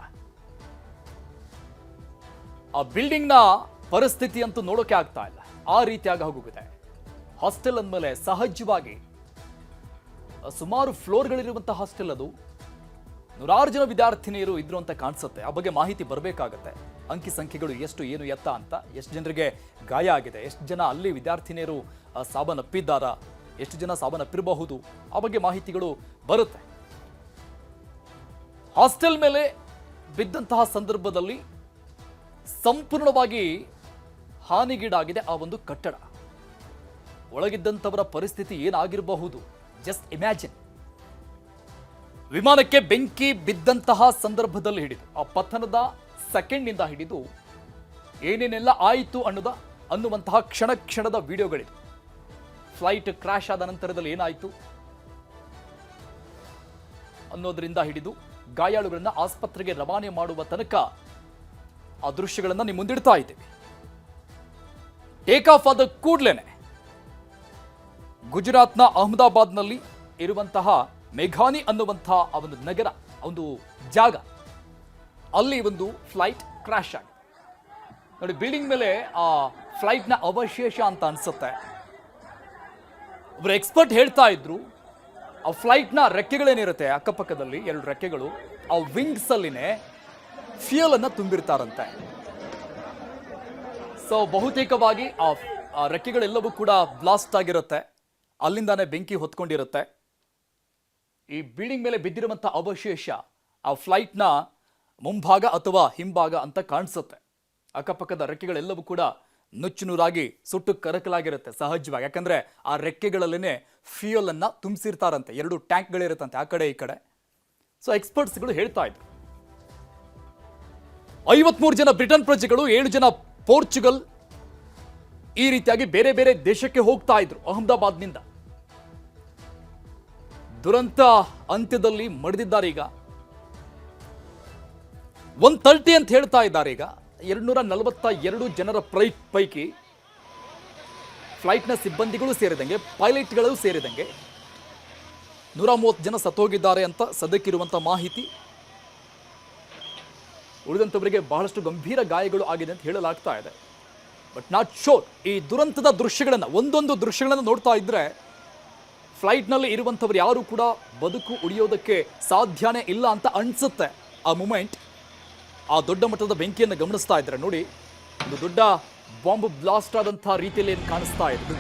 ಆ ಬಿಲ್ಡಿಂಗ್ನ ಪರಿಸ್ಥಿತಿ ಅಂತೂ ನೋಡೋಕೆ ಆಗ್ತಾ ಇಲ್ಲ. ಆ ರೀತಿಯಾಗಿ ಹೋಗಿದೆ. ಹಾಸ್ಟೆಲ್ ಅಂದಮೇಲೆ ಸಹಜವಾಗಿ ಸುಮಾರು ಫ್ಲೋರ್ಗಳಿರುವಂತಹ ಹಾಸ್ಟೆಲ್ ಅದು. ನೂರಾರು ಜನ ವಿದ್ಯಾರ್ಥಿನಿಯರು ಇದ್ರು ಅಂತ ಕಾಣಿಸುತ್ತೆ. ಆ ಬಗ್ಗೆ ಮಾಹಿತಿ ಬರಬೇಕಾಗತ್ತೆ. ಅಂಕಿ ಸಂಖ್ಯೆಗಳು ಎಷ್ಟು ಏನು ಎತ್ತ ಅಂತ, ಎಷ್ಟು ಜನರಿಗೆ ಗಾಯ ಆಗಿದೆ, ಎಷ್ಟು ಜನ ಅಲ್ಲಿ ವಿದ್ಯಾರ್ಥಿನಿಯರು ಸಾವನ್ನಪ್ಪಿದ್ದಾರಾ, ಎಷ್ಟು ಜನ ಸಾವನ್ನಪ್ಪಿರಬಹುದು, ಆ ಬಗ್ಗೆ ಮಾಹಿತಿಗಳು ಬರುತ್ತೆ. ಹಾಸ್ಟೆಲ್ ಮೇಲೆ ಬಿದ್ದಂತಹ ಸಂದರ್ಭದಲ್ಲಿ ಸಂಪೂರ್ಣವಾಗಿ ಹಾನಿಗೀಡಾಗಿದೆ ಆ ಒಂದು ಕಟ್ಟಡ. ಒಳಗಿದ್ದಂಥವರ ಪರಿಸ್ಥಿತಿ ಏನಾಗಿರಬಹುದು ಜಸ್ಟ್ ಇಮ್ಯಾಜಿನ್. ವಿಮಾನಕ್ಕೆ ಬೆಂಕಿ ಬಿದ್ದಂತಹ ಸಂದರ್ಭದಲ್ಲಿ ಹಿಡಿದು ಆ ಪತನದ ಸೆಕೆಂಡ್ನಿಂದ ಹಿಡಿದು ಏನೇನೆಲ್ಲ ಆಯಿತು ಅನ್ನುವಂತಹ ಕ್ಷಣದ ವಿಡಿಯೋಗಳಿದೆ. ಫ್ಲೈಟ್ ಕ್ರ್ಯಾಶ್ ಆದ ನಂತರದಲ್ಲಿ ಏನಾಯಿತು ಅನ್ನೋದರಿಂದ ಹಿಡಿದು ಗಾಯಾಳುಗಳನ್ನ ಆಸ್ಪತ್ರೆಗೆ ರವಾನೆ ಮಾಡುವ ತನಕ ಆ ದೃಶ್ಯಗಳನ್ನು ನೀವು ಮುಂದಿಡ್ತಾ ಇದ್ದೇವೆ. ಟೇಕ್ ಆಫ್ ಆದ ಕೂಡಲೇ ಗುಜರಾತ್ನ ಅಹಮದಾಬಾದ್ನಲ್ಲಿ ಇರುವಂತಹ ಮೇಘಾನಿ ಅನ್ನುವಂತಹ ಒಂದು ನಗರ, ಒಂದು ಜಾಗ, ಅಲ್ಲಿ ಒಂದು ಫ್ಲೈಟ್ ಕ್ರ್ಯಾಶ್ ಆಗಿದೆ ನೋಡಿ. ಬಿಲ್ಡಿಂಗ್ ಮೇಲೆ ಆ ಫ್ಲೈಟ್ನ ಅವಶೇಷ ಅಂತ ಅನ್ಸುತ್ತೆ. ಒಬ್ಬರು ಎಕ್ಸ್ಪರ್ಟ್ ಹೇಳ್ತಾ ಇದ್ರು, ಆ ಫ್ಲೈಟ್ನ ರೆಕ್ಕೆಗಳೇನಿರುತ್ತೆ ಅಕ್ಕಪಕ್ಕದಲ್ಲಿ 2 ರೆಕ್ಕೆಗಳು, ಆ ವಿಂಗ್ಸ್ ಅಲ್ಲಿನೇ ಫ್ಯೂಯಲ್ ಅನ್ನ ತುಂಬಿರ್ತಾರಂತೆ. ಸೊ ಬಹುತೇಕವಾಗಿ ಆ ರೆಕ್ಕೆಗಳೆಲ್ಲವೂ ಕೂಡ ಬ್ಲಾಸ್ಟ್ ಆಗಿರುತ್ತೆ. ಅಲ್ಲಿಂದಾನೇ ಬೆಂಕಿ ಹೊತ್ಕೊಂಡಿರುತ್ತೆ. ಈ ಬಿಲ್ಡಿಂಗ್ ಮೇಲೆ ಬಿದ್ದಿರುವಂತಹ ಅವಶೇಷ ಆ ಫ್ಲೈಟ್ನ ಮುಂಭಾಗ ಅಥವಾ ಹಿಂಭಾಗ ಅಂತ ಕಾಣಿಸುತ್ತೆ. ಅಕ್ಕಪಕ್ಕದ ರೆಕ್ಕೆಗಳೆಲ್ಲವೂ ಕೂಡ ನುಚ್ಚು ನೂರಾಗಿ ಸುಟ್ಟು ಕರಕಲಾಗಿರುತ್ತೆ ಸಹಜವಾಗಿ. ಯಾಕಂದ್ರೆ ಆ ರೆಕ್ಕೆಗಳಲ್ಲೇನೆ ಫ್ಯೂಯಲ್ ಅನ್ನ ತುಂಬಿಸಿರ್ತಾರಂತೆ. 2 ಟ್ಯಾಂಕ್ಗಳಿರುತ್ತಂತೆ ಆ ಕಡೆ ಈ ಕಡೆ. ಸೊ ಎಕ್ಸ್ಪರ್ಟ್ಸ್ಗಳು ಹೇಳ್ತಾ ಇದ್ರು. 53 ಜನ ಬ್ರಿಟನ್ ಪ್ರಜೆಗಳು, 7 ಜನ ಪೋರ್ಚುಗಲ್, ಈ ರೀತಿಯಾಗಿ ಬೇರೆ ಬೇರೆ ದೇಶಕ್ಕೆ ಹೋಗ್ತಾ ಇದ್ರು ಅಹಮದಾಬಾದ್ನಿಂದ. ದುರಂತ ಅಂತ್ಯದಲ್ಲಿ ಮಡಿದಿದ್ದಾರೆ. ಈಗ 130 ಅಂತ ಹೇಳ್ತಾ ಇದ್ದಾರೆ. ಈಗ 242 ಜನರ ಪೈಕಿ ಫ್ಲೈಟ್ನ ಸಿಬ್ಬಂದಿಗಳು ಸೇರಿದಂಗೆ, ಪೈಲಟ್ಗಳು ಸೇರಿದಂಗೆ 130 ಜನ ಸತ್ತೋಗಿದ್ದಾರೆ ಅಂತ ಸದ್ಯಕ್ಕಿರುವಂಥ ಮಾಹಿತಿ. ಉಳಿದಂಥವರಿಗೆ ಬಹಳಷ್ಟು ಗಂಭೀರ ಗಾಯಗಳು ಆಗಿದೆ ಅಂತ ಹೇಳಲಾಗ್ತಾ ಇದೆ. But not sure. ಈ ದುರಂತದ ದೃಶ್ಯಗಳನ್ನು, ಒಂದೊಂದು ದೃಶ್ಯಗಳನ್ನು ನೋಡ್ತಾ ಇದ್ರೆ ಫ್ಲೈಟ್ನಲ್ಲಿ ಇರುವಂಥವ್ರು ಯಾರು ಕೂಡ ಬದುಕು ಉಳಿಯೋದಕ್ಕೆ ಸಾಧ್ಯನೇ ಇಲ್ಲ ಅಂತ ಅನಿಸುತ್ತೆ. ಆ ಮೂಮೆಂಟ್, ಆ ದೊಡ್ಡ ಮಟ್ಟದ ಬೆಂಕಿಯನ್ನು ಗಮನಿಸ್ತಾ ಇದ್ದಾರೆ ನೋಡಿ. ಒಂದು ದೊಡ್ಡ ಬಾಂಬ್ ಬ್ಲಾಸ್ಟ್ ಆದಂಥ ರೀತಿಯಲ್ಲಿ ಏನು ಕಾಣಿಸ್ತಾ ಇದೆ.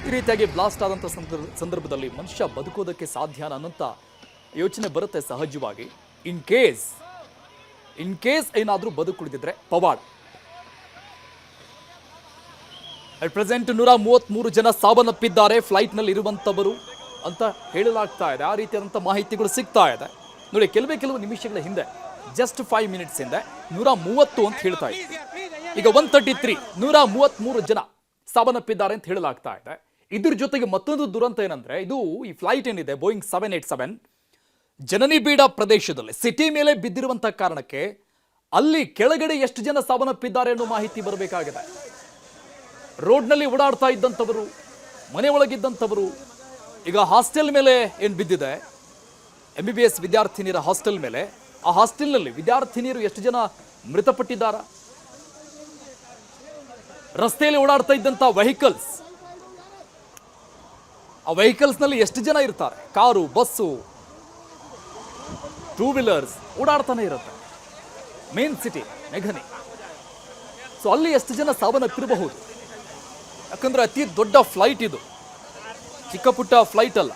ಈ ರೀತಿಯಾಗಿ ಬ್ಲಾಸ್ಟ್ ಆದಂಥ ಸಂದರ್ಭದಲ್ಲಿ ಮನುಷ್ಯ ಬದುಕೋದಕ್ಕೆ ಸಾಧ್ಯ ಅನ್ನೋಂಥ ಯೋಚನೆ ಬರುತ್ತೆ ಸಹಜವಾಗಿ. ಇನ್ ಕೇಸ್ ಏನಾದರೂ ಬದುಕುಳಿದಿದ್ರೆ ಪವಾಡ. ಅಟ್ ಪ್ರೆಸೆಂಟ್ 133 ಜನ ಸಾವನ್ನಪ್ಪಿದ್ದಾರೆ ಫ್ಲೈಟ್ನಲ್ಲಿ ಇರುವಂಥವರು ಅಂತ ಹೇಳಲಾಗ್ತಾ ಇದೆ. ಆ ರೀತಿಯಾದಂಥ ಮಾಹಿತಿಗಳು ಸಿಗ್ತಾ ಇದೆ ನೋಡಿ. ಕೆಲವು ನಿಮಿಷಗಳ ಹಿಂದೆ, ಜಸ್ಟ್ 5 ಮಿನಿಟ್ಸ್ ಹಿಂದೆ 130 ಅಂತ ಹೇಳ್ತಾ ಇದೆ. ಈಗ 133 133 ಜನ ಸಾವನ್ನಪ್ಪಿದ್ದಾರೆ ಅಂತ ಹೇಳಲಾಗ್ತಾ ಇದೆ. ಇದ್ರ ಜೊತೆಗೆ ಮತ್ತೊಂದು ದುರಂತ ಏನಂದ್ರೆ, ಇದು ಈ ಫ್ಲೈಟ್ ಏನಿದೆ ಬೋಯಿಂಗ್ 787 ಜನನಿಬೀಡ ಪ್ರದೇಶದಲ್ಲಿ ಸಿಟಿ ಮೇಲೆ ಬಿದ್ದಿರುವಂತಹ ಕಾರಣಕ್ಕೆ ಅಲ್ಲಿ ಕೆಳಗಡೆ ಎಷ್ಟು ಜನ ಸಾವನ್ನಪ್ಪಿದ್ದಾರೆ ಅನ್ನೋ ಮಾಹಿತಿ ಬರಬೇಕಾಗಿದೆ. ರೋಡ್ನಲ್ಲಿ ಓಡಾಡ್ತಾ ಇದ್ದಂಥವರು, ಮನೆ ಒಳಗಿದ್ದಂಥವರು, ಈಗ ಹಾಸ್ಟೆಲ್ ಮೇಲೆ ಏನು ಬಿದ್ದಿದೆ, MBBS ವಿದ್ಯಾರ್ಥಿನಿಯರ ಹಾಸ್ಟೆಲ್ ಮೇಲೆ, ಆ ಹಾಸ್ಟೆಲ್ನಲ್ಲಿ ವಿದ್ಯಾರ್ಥಿನಿಯರು ಎಷ್ಟು ಜನ ಮೃತಪಟ್ಟಿದ್ದಾರೆ, ರಸ್ತೆಯಲ್ಲಿ ಓಡಾಡ್ತಾ ಇದ್ದಂಥ ವೆಹಿಕಲ್ಸ್ ಆ ವೆಹಿಕಲ್ಸ್ನಲ್ಲಿ ಎಷ್ಟು ಜನ ಇರ್ತಾರೆ, ಕಾರು, ಬಸ್ಸು, ಟೂ ವೀಲರ್ಸ್ ಓಡಾಡ್ತಾನೆ ಇರುತ್ತೆ. Main city ಮೆಘನಿ. ಸೊ ಅಲ್ಲಿ ಎಷ್ಟು ಜನ ಸಾವನ್ನಪ್ಪಿರಬಹುದು. ಯಾಕಂದ್ರೆ ಅತಿ ದೊಡ್ಡ ಫ್ಲೈಟ್ ಇದು, ಚಿಕ್ಕ ಪುಟ್ಟ ಫ್ಲೈಟ್ ಅಲ್ಲ.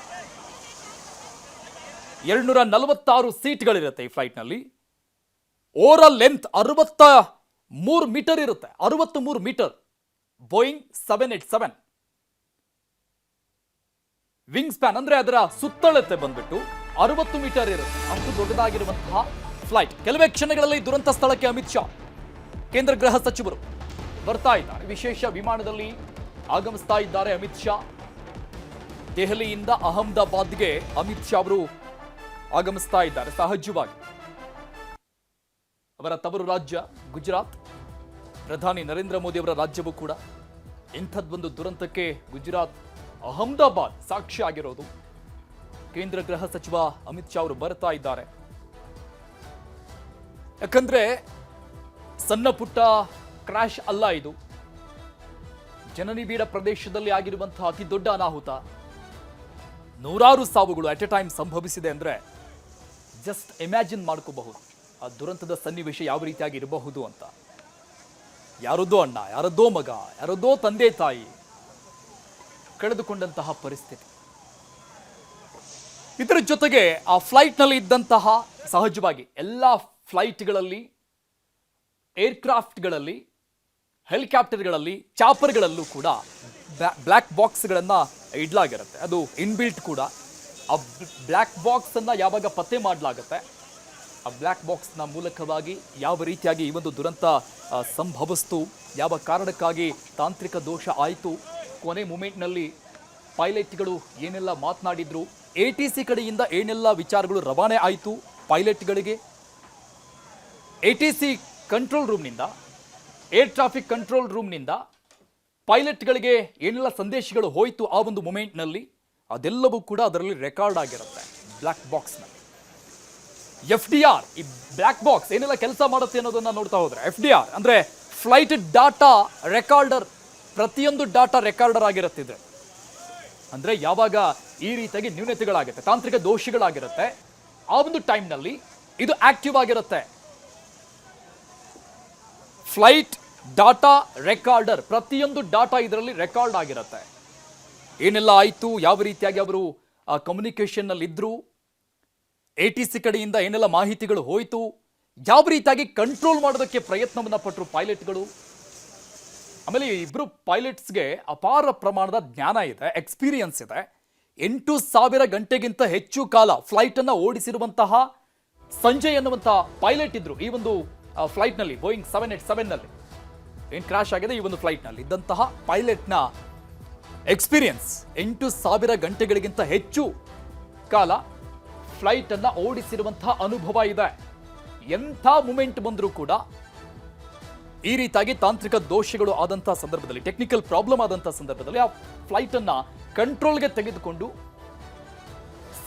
246 ಸೀಟ್ಗಳಿರುತ್ತೆ ಈ ಫ್ಲೈಟ್ನಲ್ಲಿ. ಓವರಾಲ್ ಲೆಂತ್ 63 ಮೀಟರ್ ಇರುತ್ತೆ. 63 ಮೀಟರ್ ಬೋಯಿಂಗ್ 787. ವಿಂಗ್ ಸ್ಪ್ಯಾನ್ ಅಂದ್ರೆ ಅದರ ಸುತ್ತಳತೆ ಬಂದ್ಬಿಟ್ಟು 60 ಮೀಟರ್ ಇರುತ್ತೆ. ಅಷ್ಟು ದೊಡ್ಡದಾಗಿರುವಂತಹ ಫ್ಲೈಟ್. ಕೆಲವೇ ಕ್ಷಣಗಳಲ್ಲಿ ದುರಂತ ಸ್ಥಳಕ್ಕೆ ಅಮಿತ್ ಶಾ, ಕೇಂದ್ರ ಗೃಹ ಸಚಿವರು ಬರ್ತಾ ಇದ್ದಾರೆ. ವಿಶೇಷ ವಿಮಾನದಲ್ಲಿ ಆಗಮಿಸ್ತಾ ಇದ್ದಾರೆ ಅಮಿತ್ ಶಾ. ದೆಹಲಿಯಿಂದ ಅಹಮದಾಬಾದ್ಗೆ ಅಮಿತ್ ಶಾ ಅವರು ಆಗಮಿಸ್ತಾ ಇದ್ದಾರೆ. ಸಹಜವಾಗಿ ಅವರ ತವರು ರಾಜ್ಯ ಗುಜರಾತ್, ಪ್ರಧಾನಿ ನರೇಂದ್ರ ಮೋದಿ ಅವರ ರಾಜ್ಯವೂ ಕೂಡ. ಇಂಥದ್ದೊಂದು ದುರಂತಕ್ಕೆ ಗುಜರಾತ್, ಅಹಮದಾಬಾದ್ ಸಾಕ್ಷಿ ಆಗಿರೋದು. ಕೇಂದ್ರ ಗೃಹ ಸಚಿವ ಅಮಿತ್ ಶಾ ಅವರು ಬರ್ತಾ ಇದ್ದಾರೆ. ಯಾಕಂದ್ರೆ ಸಣ್ಣ ಪುಟ್ಟ ಕ್ರಾಶ್ ಅಲ್ಲ ಇದು. ಜನನಿಬಿಡ ಪ್ರದೇಶದಲ್ಲಿ ಆಗಿರುವಂತಹ ಅತಿ ದೊಡ್ಡ ಅನಾಹುತ. 100 ಸಾವುಗಳು ಅಟ್ ಎ ಟೈಮ್ ಸಂಭವಿಸಿದೆ ಅಂದ್ರೆ ಜಸ್ಟ್ ಇಮ್ಯಾಜಿನ್ ಮಾಡ್ಕೋಬಹುದು ಆ ದುರಂತದ ಸನ್ನಿವೇಶ ಯಾವ ರೀತಿಯಾಗಿ ಇರಬಹುದು ಅಂತ. ಯಾರದ್ದೋ ಅಣ್ಣ, ಯಾರದ್ದೋ ಮಗ, ಯಾರದ್ದೋ ತಂದೆ ತಾಯಿ ಕಳೆದುಕೊಂಡಂತಹ ಪರಿಸ್ಥಿತಿ. ಇದರ ಜೊತೆಗೆ ಆ ಫ್ಲೈಟ್ನಲ್ಲಿ ಇದ್ದಂತಹ, ಸಹಜವಾಗಿ ಎಲ್ಲ ಫ್ಲೈಟ್ಗಳಲ್ಲಿ, ಏರ್ಕ್ರಾಫ್ಟ್ಗಳಲ್ಲಿ, ಹೆಲಿಕಾಪ್ಟರ್ಗಳಲ್ಲಿ, ಚಾಪರ್ಗಳಲ್ಲೂ ಕೂಡ ಬ್ಲ್ಯಾಕ್ ಬಾಕ್ಸ್ಗಳನ್ನು ಇಡಲಾಗಿರುತ್ತೆ. ಅದು ಇನ್ಬಿಲ್ಟ್ ಕೂಡ. ಆ ಬ್ಲ್ಯಾಕ್ ಬಾಕ್ಸ್ ಅನ್ನ ಯಾವಾಗ ಪತ್ತೆ ಮಾಡಲಾಗುತ್ತೆ, ಆ ಬ್ಲ್ಯಾಕ್ ಬಾಕ್ಸ್ನ ಮೂಲಕವಾಗಿ ಯಾವ ರೀತಿಯಾಗಿ ಈ ಒಂದು ದುರಂತ ಸಂಭವಿಸ್ತು, ಯಾವ ಕಾರಣಕ್ಕಾಗಿ ತಾಂತ್ರಿಕ ದೋಷ ಆಯಿತು, ಕೊನೆ ಮೂಮೆಂಟ್ನಲ್ಲಿ ಪೈಲಟ್ಗಳು ಏನೆಲ್ಲ ಮಾತನಾಡಿದ್ರು, ATC ಕಡೆಯಿಂದ ಏನೆಲ್ಲ ವಿಚಾರಗಳು ರವಾನೆ ಆಯಿತು ಪೈಲಟ್ಗಳಿಗೆ, ATC ಕಂಟ್ರೋಲ್ ರೂಮ್ನಿಂದ, ಏರ್ ಟ್ರಾಫಿಕ್ ಕಂಟ್ರೋಲ್ ರೂಮ್ನಿಂದ ಪೈಲಟ್ಗಳಿಗೆ ಏನೆಲ್ಲ ಸಂದೇಶಗಳು ಹೋಯಿತು ಆ ಒಂದು ಮೂಮೆಂಟ್ನಲ್ಲಿ, ಅದೆಲ್ಲವೂ ಕೂಡ ಅದರಲ್ಲಿ ರೆಕಾರ್ಡ್ ಆಗಿರುತ್ತೆ ಬ್ಲ್ಯಾಕ್ ಬಾಕ್ಸ್ನಲ್ಲಿ. FDR, ಈ ಬ್ಲ್ಯಾಕ್ ಬಾಕ್ಸ್ ಏನೆಲ್ಲ ಕೆಲಸ ಮಾಡುತ್ತೆ ಅನ್ನೋದನ್ನ ನೋಡ್ತಾ ಹೋದ್ರೆ, FDR ಅಂದ್ರೆ ಫ್ಲೈಟ್ ಡಾಟಾ ರೆಕಾರ್ಡರ್. ಪ್ರತಿಯೊಂದು ಡಾಟಾ ರೆಕಾರ್ಡರ್ ಆಗಿರುತ್ತಿದೆ. ಅಂದ್ರೆ ಯಾವಾಗ ಈ ರೀತಿಯಾಗಿ ನ್ಯೂನತೆಗಳಾಗುತ್ತೆ, ತಾಂತ್ರಿಕ ದೋಷಗಳಾಗಿರುತ್ತೆ, ಆ ಒಂದು ಟೈಮ್ನಲ್ಲಿ ಇದು ಆಕ್ಟಿವ್ ಆಗಿರುತ್ತೆ. ಫ್ಲೈಟ್ ಡಾಟಾ ರೆಕಾರ್ಡರ್, ಪ್ರತಿಯೊಂದು ಡಾಟಾ ಇದರಲ್ಲಿ ರೆಕಾರ್ಡ್ ಆಗಿರುತ್ತೆ. ಏನೆಲ್ಲ ಆಯಿತು, ಯಾವ ರೀತಿಯಾಗಿ ಅವರು ಕಮ್ಯುನಿಕೇಷನ್ ನಲ್ಲಿ ಇದ್ರು, ATC ಕಡೆಯಿಂದ ಏನೆಲ್ಲ ಮಾಹಿತಿಗಳು ಹೋಯಿತು, ಯಾವ ರೀತಿಯಾಗಿ ಕಂಟ್ರೋಲ್ ಮಾಡೋದಕ್ಕೆ ಪ್ರಯತ್ನವನ್ನ ಪಟ್ಟರು ಪೈಲಟ್ಗಳು. ಆಮೇಲೆ ಇಬ್ರು ಪೈಲಟ್ಸ್ಗೆ ಅಪಾರ ಪ್ರಮಾಣದ ಜ್ಞಾನ ಇದೆ, ಎಕ್ಸ್ಪೀರಿಯನ್ಸ್ ಇದೆ. 8,000 ಗಂಟೆಗಿಂತ ಹೆಚ್ಚು ಕಾಲ ಫ್ಲೈಟ್ ಅನ್ನ ಓಡಿಸಿರುವಂತಹ ಸಂಜಯ್ ಅನ್ನುವಂತಹ ಪೈಲಟ್ ಇದ್ರು ಈ ಒಂದು ಫ್ಲೈಟ್ ನಲ್ಲಿ, ಬೋಯಿಂಗ್ 787 ನಲ್ಲಿ ಏನ್ ಕ್ರಾಶ್ ಆಗಿದೆ ಈ ಒಂದು ಫ್ಲೈಟ್ ನಲ್ಲಿ ಇದ್ದಂತಹ ಪೈಲಟ್ನ ಎಕ್ಸ್ಪೀರಿಯನ್ಸ್. 8,000 ಗಂಟೆಗಳಿಗಿಂತ ಹೆಚ್ಚು ಕಾಲ ಫ್ಲೈಟ್ ಅನ್ನ ಓಡಿಸಿರುವಂತಹ ಅನುಭವ ಇದೆ. ಎಂಥ ಮೂಮೆಂಟ್ ಬಂದರೂ ಕೂಡ ಈ ರೀತಿಯಾಗಿ ತಾಂತ್ರಿಕ ದೋಷಗಳು ಆದಂತಹ ಸಂದರ್ಭದಲ್ಲಿ, ಟೆಕ್ನಿಕಲ್ ಪ್ರಾಬ್ಲಮ್ ಆದಂತಹ ಸಂದರ್ಭದಲ್ಲಿ ಆ ಫ್ಲೈಟ್ ಅನ್ನ ಕಂಟ್ರೋಲ್ಗೆ ತೆಗೆದುಕೊಂಡು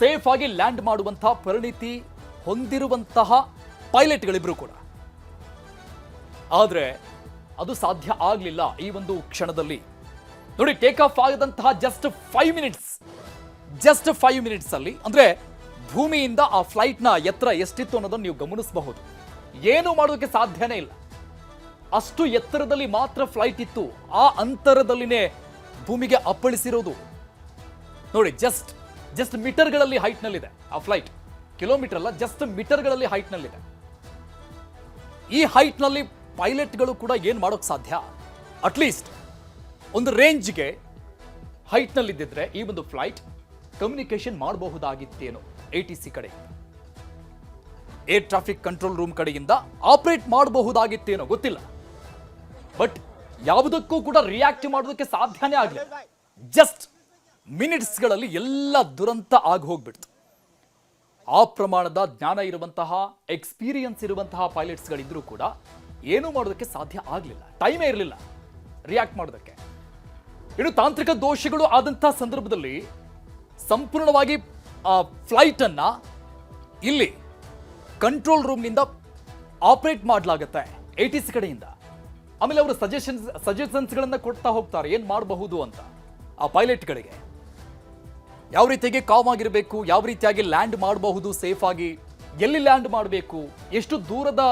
ಸೇಫ್ ಆಗಿ ಲ್ಯಾಂಡ್ ಮಾಡುವಂತಹ ಪರಿಣಿತಿ ಹೊಂದಿರುವಂತಹ ಪೈಲಟ್ಗಳಿಬ್ರು ಕೂಡ. ಆದ್ರೆ ಅದು ಸಾಧ್ಯ ಆಗಲಿಲ್ಲ ಈ ಒಂದು ಕ್ಷಣದಲ್ಲಿ. ನೋಡಿ, ಟೇಕ್ ಆಫ್ ಆಗದಂತಹ ಜಸ್ಟ್ 5 ಮಿನಿಟ್ಸ್ ಅಲ್ಲಿ, ಅಂದ್ರೆ ಭೂಮಿಯಿಂದ ಆ ಫ್ಲೈಟ್ನ ಎತ್ತರ ಎಷ್ಟಿತ್ತು ಅನ್ನೋದನ್ನು ನೀವು ಗಮನಿಸಬಹುದು. ಏನು ಮಾಡೋದಕ್ಕೆ ಸಾಧ್ಯನೇ ಇಲ್ಲ. ಅಷ್ಟು ಎತ್ತರದಲ್ಲಿ ಮಾತ್ರ ಫ್ಲೈಟ್ ಇತ್ತು. ಆ ಅಂತರದಲ್ಲಿನೇ ಭೂಮಿಗೆ ಅಪ್ಪಳಿಸಿರೋದು. ನೋಡಿ, ಜಸ್ಟ್ ಮೀಟರ್ಗಳಲ್ಲಿ ಹೈಟ್ನಲ್ಲಿದೆ ಆ ಫ್ಲೈಟ್. ಕಿಲೋಮೀಟರ್ ಅಲ್ಲ, ಜಸ್ಟ್ ಮೀಟರ್ಗಳಲ್ಲಿ ಹೈಟ್ನಲ್ಲಿದೆ. ಈ ಹೈಟ್ನಲ್ಲಿ ಪೈಲಟ್ಗಳು ಕೂಡ ಏನು ಮಾಡೋಕೆ ಸಾಧ್ಯ? ಅಟ್ಲೀಸ್ಟ್ ಒಂದು ರೇಂಜ್ಗೆ ಹೈಟ್ನಲ್ಲಿದ್ದಿದ್ರೆ ಈ ಒಂದು ಫ್ಲೈಟ್ ಕಮ್ಯುನಿಕೇಶನ್ ಮಾಡಬಹುದಾಗಿತ್ತೇನೋ ATC ಕಡೆ, ಏರ್ ಟ್ರಾಫಿಕ್ ಕಂಟ್ರೋಲ್ ರೂಮ್ ಕಡೆಯಿಂದ ಆಪರೇಟ್ ಮಾಡಬಹುದಾಗಿತ್ತೇನೋ ಗೊತ್ತಿಲ್ಲ. ಬಟ್ ಯಾವುದಕ್ಕೂ ಕೂಡ ರಿಯಾಕ್ಟ್ ಮಾಡೋದಕ್ಕೆ ಸಾಧ್ಯನೇ ಆಗಲಿಲ್ಲ. ಜಸ್ಟ್ ಮಿನಿಟ್ಸ್ಗಳಲ್ಲಿ ಎಲ್ಲ ದುರಂತ ಆಗಿ ಹೋಗ್ಬಿಡ್ತು. ಆ ಪ್ರಮಾಣದ ಜ್ಞಾನ ಇರುವಂತಹ, ಎಕ್ಸ್ಪೀರಿಯನ್ಸ್ ಇರುವಂತಹ ಪೈಲಟ್ಸ್ಗಳಿದ್ರೂ ಕೂಡ ಏನೂ ಮಾಡೋದಕ್ಕೆ ಸಾಧ್ಯ ಆಗಲಿಲ್ಲ. ಟೈಮೇ ಇರಲಿಲ್ಲ ರಿಯಾಕ್ಟ್ ಮಾಡೋದಕ್ಕೆ. ಇನ್ನು ತಾಂತ್ರಿಕ ದೋಷಗಳು ಆದಂತಹ ಸಂದರ್ಭದಲ್ಲಿ ಸಂಪೂರ್ಣವಾಗಿ ಆ ಫ್ಲೈಟ್ ಅನ್ನ ಇಲ್ಲಿ ಕಂಟ್ರೋಲ್ ರೂಮ್ನಿಂದ ಆಪರೇಟ್ ಮಾಡಲಾಗುತ್ತೆ ATC ಕಡೆಯಿಂದ. ಆಮೇಲೆ ಅವರು ಸಜೆಷನ್ಸ್ಗಳನ್ನ ಕೊಡ್ತಾ ಹೋಗ್ತಾರೆ ಏನ್ ಮಾಡಬಹುದು ಅಂತ ಆ ಪೈಲಟ್ಗಳಿಗೆ. ಯಾವ ರೀತಿಯಾಗಿ ಕಾಮ್ ಆಗಿರಬೇಕು, ಯಾವ ರೀತಿಯಾಗಿ ಲ್ಯಾಂಡ್ ಮಾಡಬಹುದು ಸೇಫ್ ಆಗಿ, ಎಲ್ಲಿ ಲ್ಯಾಂಡ್ ಮಾಡಬೇಕು, ಎಷ್ಟು ದೂರದ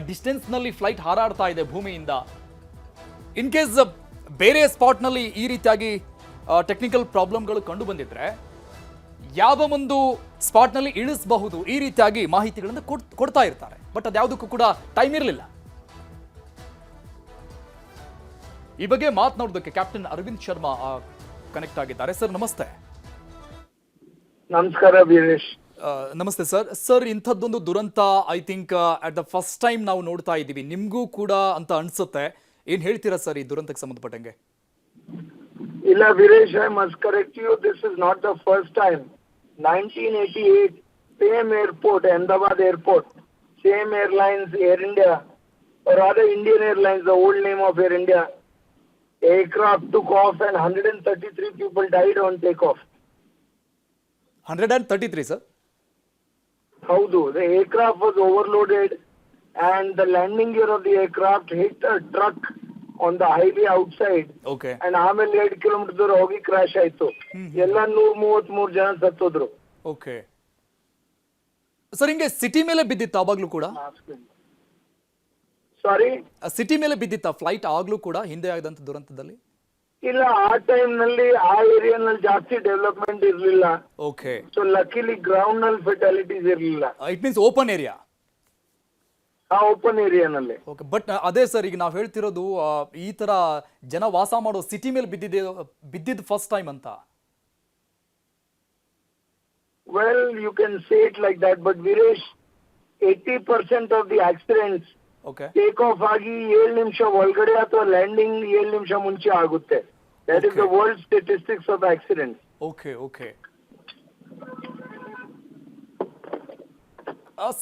ಡಿಸ್ಟೆನ್ಸ್ನಲ್ಲಿ ಫ್ಲೈಟ್ ಹಾರಾಡ್ತಾ ಇದೆ ಭೂಮಿಯಿಂದ. ಇನ್ ಕೇಸ್ ಬೇರೆ ಸ್ಪಾಟ್ನಲ್ಲಿ ಈ ರೀತಿಯಾಗಿ ಟೆಕ್ನಿಕಲ್ ಪ್ರಾಬ್ಲಮ್ಗಳು ಕಂಡು ಬಂದಿದ್ರೆ ಯಾವ ಒಂದು ಸ್ಪಾಟ್ನಲ್ಲಿ ಇಳಿಸಬಹುದು, ಈ ರೀತಿಯಾಗಿ ಮಾಹಿತಿಗಳನ್ನು ಕೊಡ್ತಾ ಇರ್ತಾರೆ. ಬಟ್ ಅದ್ಯಾವುದಕ್ಕೂ ಕೂಡ ಟೈಮ್ ಇರಲಿಲ್ಲ. ಈ ಬಗ್ಗೆ ಮಾತನಾಡೋದಕ್ಕೆ ಕ್ಯಾಪ್ಟನ್ ಅರವಿಂದ್ ಶರ್ಮಾ ಕನೆಕ್ಟ್ ಆಗಿದ್ದಾರೆ. ಸರ್ ನಮಸ್ತೆ. ನಮಸ್ಕಾರ ವೀರೇಶ್. ನಮಸ್ತೆ ಸರ್. ಸರ್, ಇಂಥದ್ದೊಂದು ದುರಂತ I think at the first time ನಾವು ನೋಡ್ತಾ ಇದ್ದೀವಿ. ನಿಮಗೂ ಕೂಡ ಅಂತ ಅನ್ಸುತ್ತೆ. ಏನ್ ಹೇಳ್ತೀರಾ ಸರ್ ಈ ದುರಂತಕ್ಕೆ ಸಂಬಂಧಪಟ್ಟಂಗೆ? ಇಲ್ಲ Veeresh, I must correct you. This is not the first time. 1988 same airport, Ahmedabad airport, same airlines, Air India, or rather Indian Airlines, the old name of Air India, aircraft took off and 133 people died on takeoff. 133 sir? Howdu, the aircraft was overloaded and the landing gear of the aircraft hit a truck on the highway outside. Okay. And ಆಮೇಲೆ 2 kilometre ದೂರ ಹೋಗಿ crash ಆಯ್ತು. ಎಲ್ಲ 133 ಜನ ಸತ್ತೋದ್ರು. Okay sir, ಹಿಂಗೆ city ಮೇಲೆ ಬಿದ್ದಿತ್ತ ಅವಾಗ್ಲೂ ಕೂಡ? ಸಾರಿ, city ಮೇಲೆ ಬಿದ್ದಿತ್ತ ಫ್ಲೈಟ್ ಆಗ್ಲೂ ಕೂಡ ಹಿಂದೆ ಆಗದಂತ ದುರಂತದಲ್ಲಿ? ಇಲ್ಲ, ಆ ಟೈಮ್ ನಲ್ಲಿ ಆ ಏರಿಯಾ ನಲ್ಲಿ ಜಾಸ್ತಿ ಡೆವಲಪ್ಮೆಂಟ್ ಇರ್ಲಿಲ್ಲ. ಓಕೆ. ಸೊ ಲಕಿಲಿ ಗ್ರೌಂಡ್ ನಲ್ಲಿ ಫೆಟಾಲಿಟೀಸ್ ಇರ್ಲಿಲ್ಲ. It means open area. ಆ ಓಪನ್ ಏರಿಯಾನಲ್ಲಿ. ಓಕೆ. ಬಟ್ ಅದೇ ಸರ್, ಈಗ ನಾವು ಹೇಳ್ತಿರೋದು ಈ ತರ ಜನ ವಾಸ ಮಾಡೋ ಸಿಟಿ ಮೇಲೆ ಬಿದ್ದಿದ್ದು ಫಸ್ಟ್ ಟೈಮ್ ಅಂತ. Well, you can say it like that, but Viresh, 80% of the accidents okay take off ಆಗಿ 7 ನಿಮಿಷ ಒಳಗಡೆ ಅಥವಾ ಲ್ಯಾಂಡಿಂಗ್ 7 ನಿಮಿಷ ಮುಂಚೆ ಆಗುತ್ತೆ. That is the world statistics of accident. Okay okay.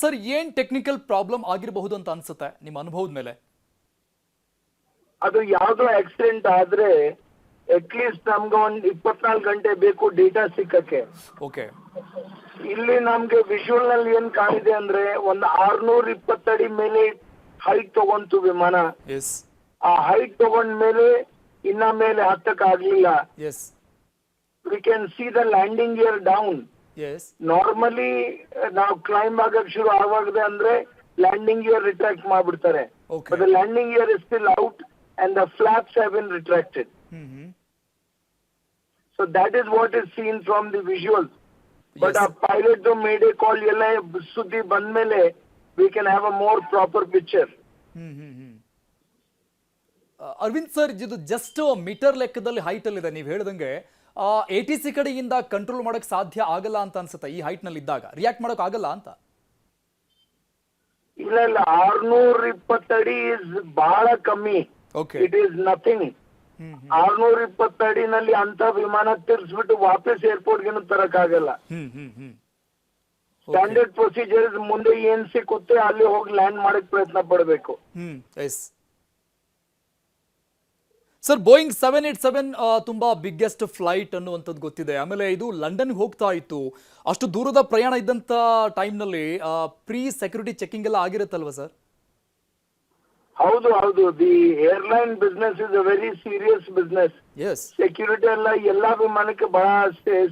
Sir, ಏನ್ ಟೆಕ್ನಿಕಲ್ ಪ್ರಾಬ್ಲಮ್ ಆಗಿರಬಹುದು ಅಂತ ಅನ್ಸುತ್ತೆ ನಿಮ್ಮ ಅನುಭವದ ಮೇಲೆ? ಅದು ಯಾವ್ದೋ ಆಕ್ಸಿಡೆಂಟ್ ಆದ್ರೆ ಅಟ್ಲೀಸ್ಟ್ ನಮ್ಗೆ ಒಂದ್ 24 ಗಂಟೆ ಬೇಕು ಡೇಟಾ ಸಿಕ್ಕಕ್ಕೆ. ಓಕೆ. ಇಲ್ಲಿ ನಮ್ಗೆ ವಿಜುವಲ್ ನಲ್ಲಿ ಏನ್ ಕಾಣಿದೆ ಅಂದ್ರೆ ಒಂದು 620 ಅಡಿ ಮೇಲೆ ಹೈಟ್ ತಗೊಂತು ವಿಮಾನ. ಎಸ್. ಆ ಹೈಟ್ ತಗೊಂಡ ಮೇಲೆ ಇನ್ನ ಮೇಲೆ ಹತ್ತಕ್ ಆಗ್ಲಿಲ್ಲ. Yes. We can see the landing gear down. Yes. Normally ನಾವು ಕ್ಲೈಂಬ್ ಆಗಕ್ ಶುರು ಆವಾಗದೆ ಅಂದ್ರೆ ಲ್ಯಾಂಡಿಂಗ್ ಇಯರ್ ರಿಟ್ರಾಕ್ಟ್ ಮಾಡ್ಬಿಡ್ತಾರೆ. Okay. The landing gear is still out and the flaps have been retracted. So that is what is seen from the visuals. But Yes. a pilot do made a call yella sudhi bandmele we can have a more proper picture. Aravind sir, ಇದು just meter ಲೆಕ್ಕದಲ್ಲಿ height ಅಲ್ಲಿ ಇದೆ. ನೀವು ಹೇಳಿದಂಗೆ ATC ಕಡೆಯಿಂದ control ಮಾಡಕ್ ಸಾಧ್ಯ ಆಗಲ್ಲ ಅಂತ ಅನ್ಸುತ್ತೆ. ಈ ಹೈಟ್ ನಲ್ಲಿ ಇದ್ದಾಗ ರಿಯಾಕ್ಟ್ ಮಾಡಕ್ ಆಗಲ್ಲ ಅಂತ? ಇಲ್ಲ 620 ಅಡಿ is ಬಹಳ ಕಮ್ಮಿ. ಓಕೆ. It is nothing. 620 ಅಡಿನಲ್ಲಿ ಅಂತ ವಿಮಾನ ತಿರ್ಸ್ಬಿಟ್ಟು ವಾಪಸ್ ಏರ್ಪೋರ್ಟ್ ಗೆ ತರಕ್ ಆಗಲ್ಲ. ಸ್ಟ್ಯಾಂಡರ್ಡ್ ಪ್ರೊಸೀಜರ್ ಮುಂದೆ ಏನ್ ಸಿಕ್ಕುತ್ತೆ ಅಲ್ಲಿ ಹೋಗಿ ಲ್ಯಾಂಡ್ ಮಾಡಕ್ ಪ್ರಯತ್ನ ಪಡಬೇಕು. ಎಸ್ ಸರ್, ಬೋಯಿಂಗ್ 787 ತುಂಬಾ ಬಿಗ್ಗೆಸ್ಟ್ ಫ್ಲೈಟ್ ಅನ್ನುವಂಥದ್ದು ಗೊತ್ತಿದೆ. ಆಮೇಲೆ ಇದು ಲಂಡನ್ಗೆ ಹೋಗ್ತಾ ಇತ್ತು. ಅಷ್ಟು ದೂರದ ಪ್ರಯಾಣ ಇದ್ದಂತ ಟೈಮ್ನಲ್ಲಿ ಪ್ರೀ ಸೆಕ್ಯೂರಿಟಿ ಚೆಕಿಂಗ್ ಎಲ್ಲ ಆಗಿರುತ್ತಲ್ವಾ ಸರ್? ಹೌದು ಹೌದು. The airline business is a very serious business. Yes. Security ಎಲ್ಲ ಎಲ್ಲಾ ವಿಮಾನಕ್ಕೆ ಬಹಳ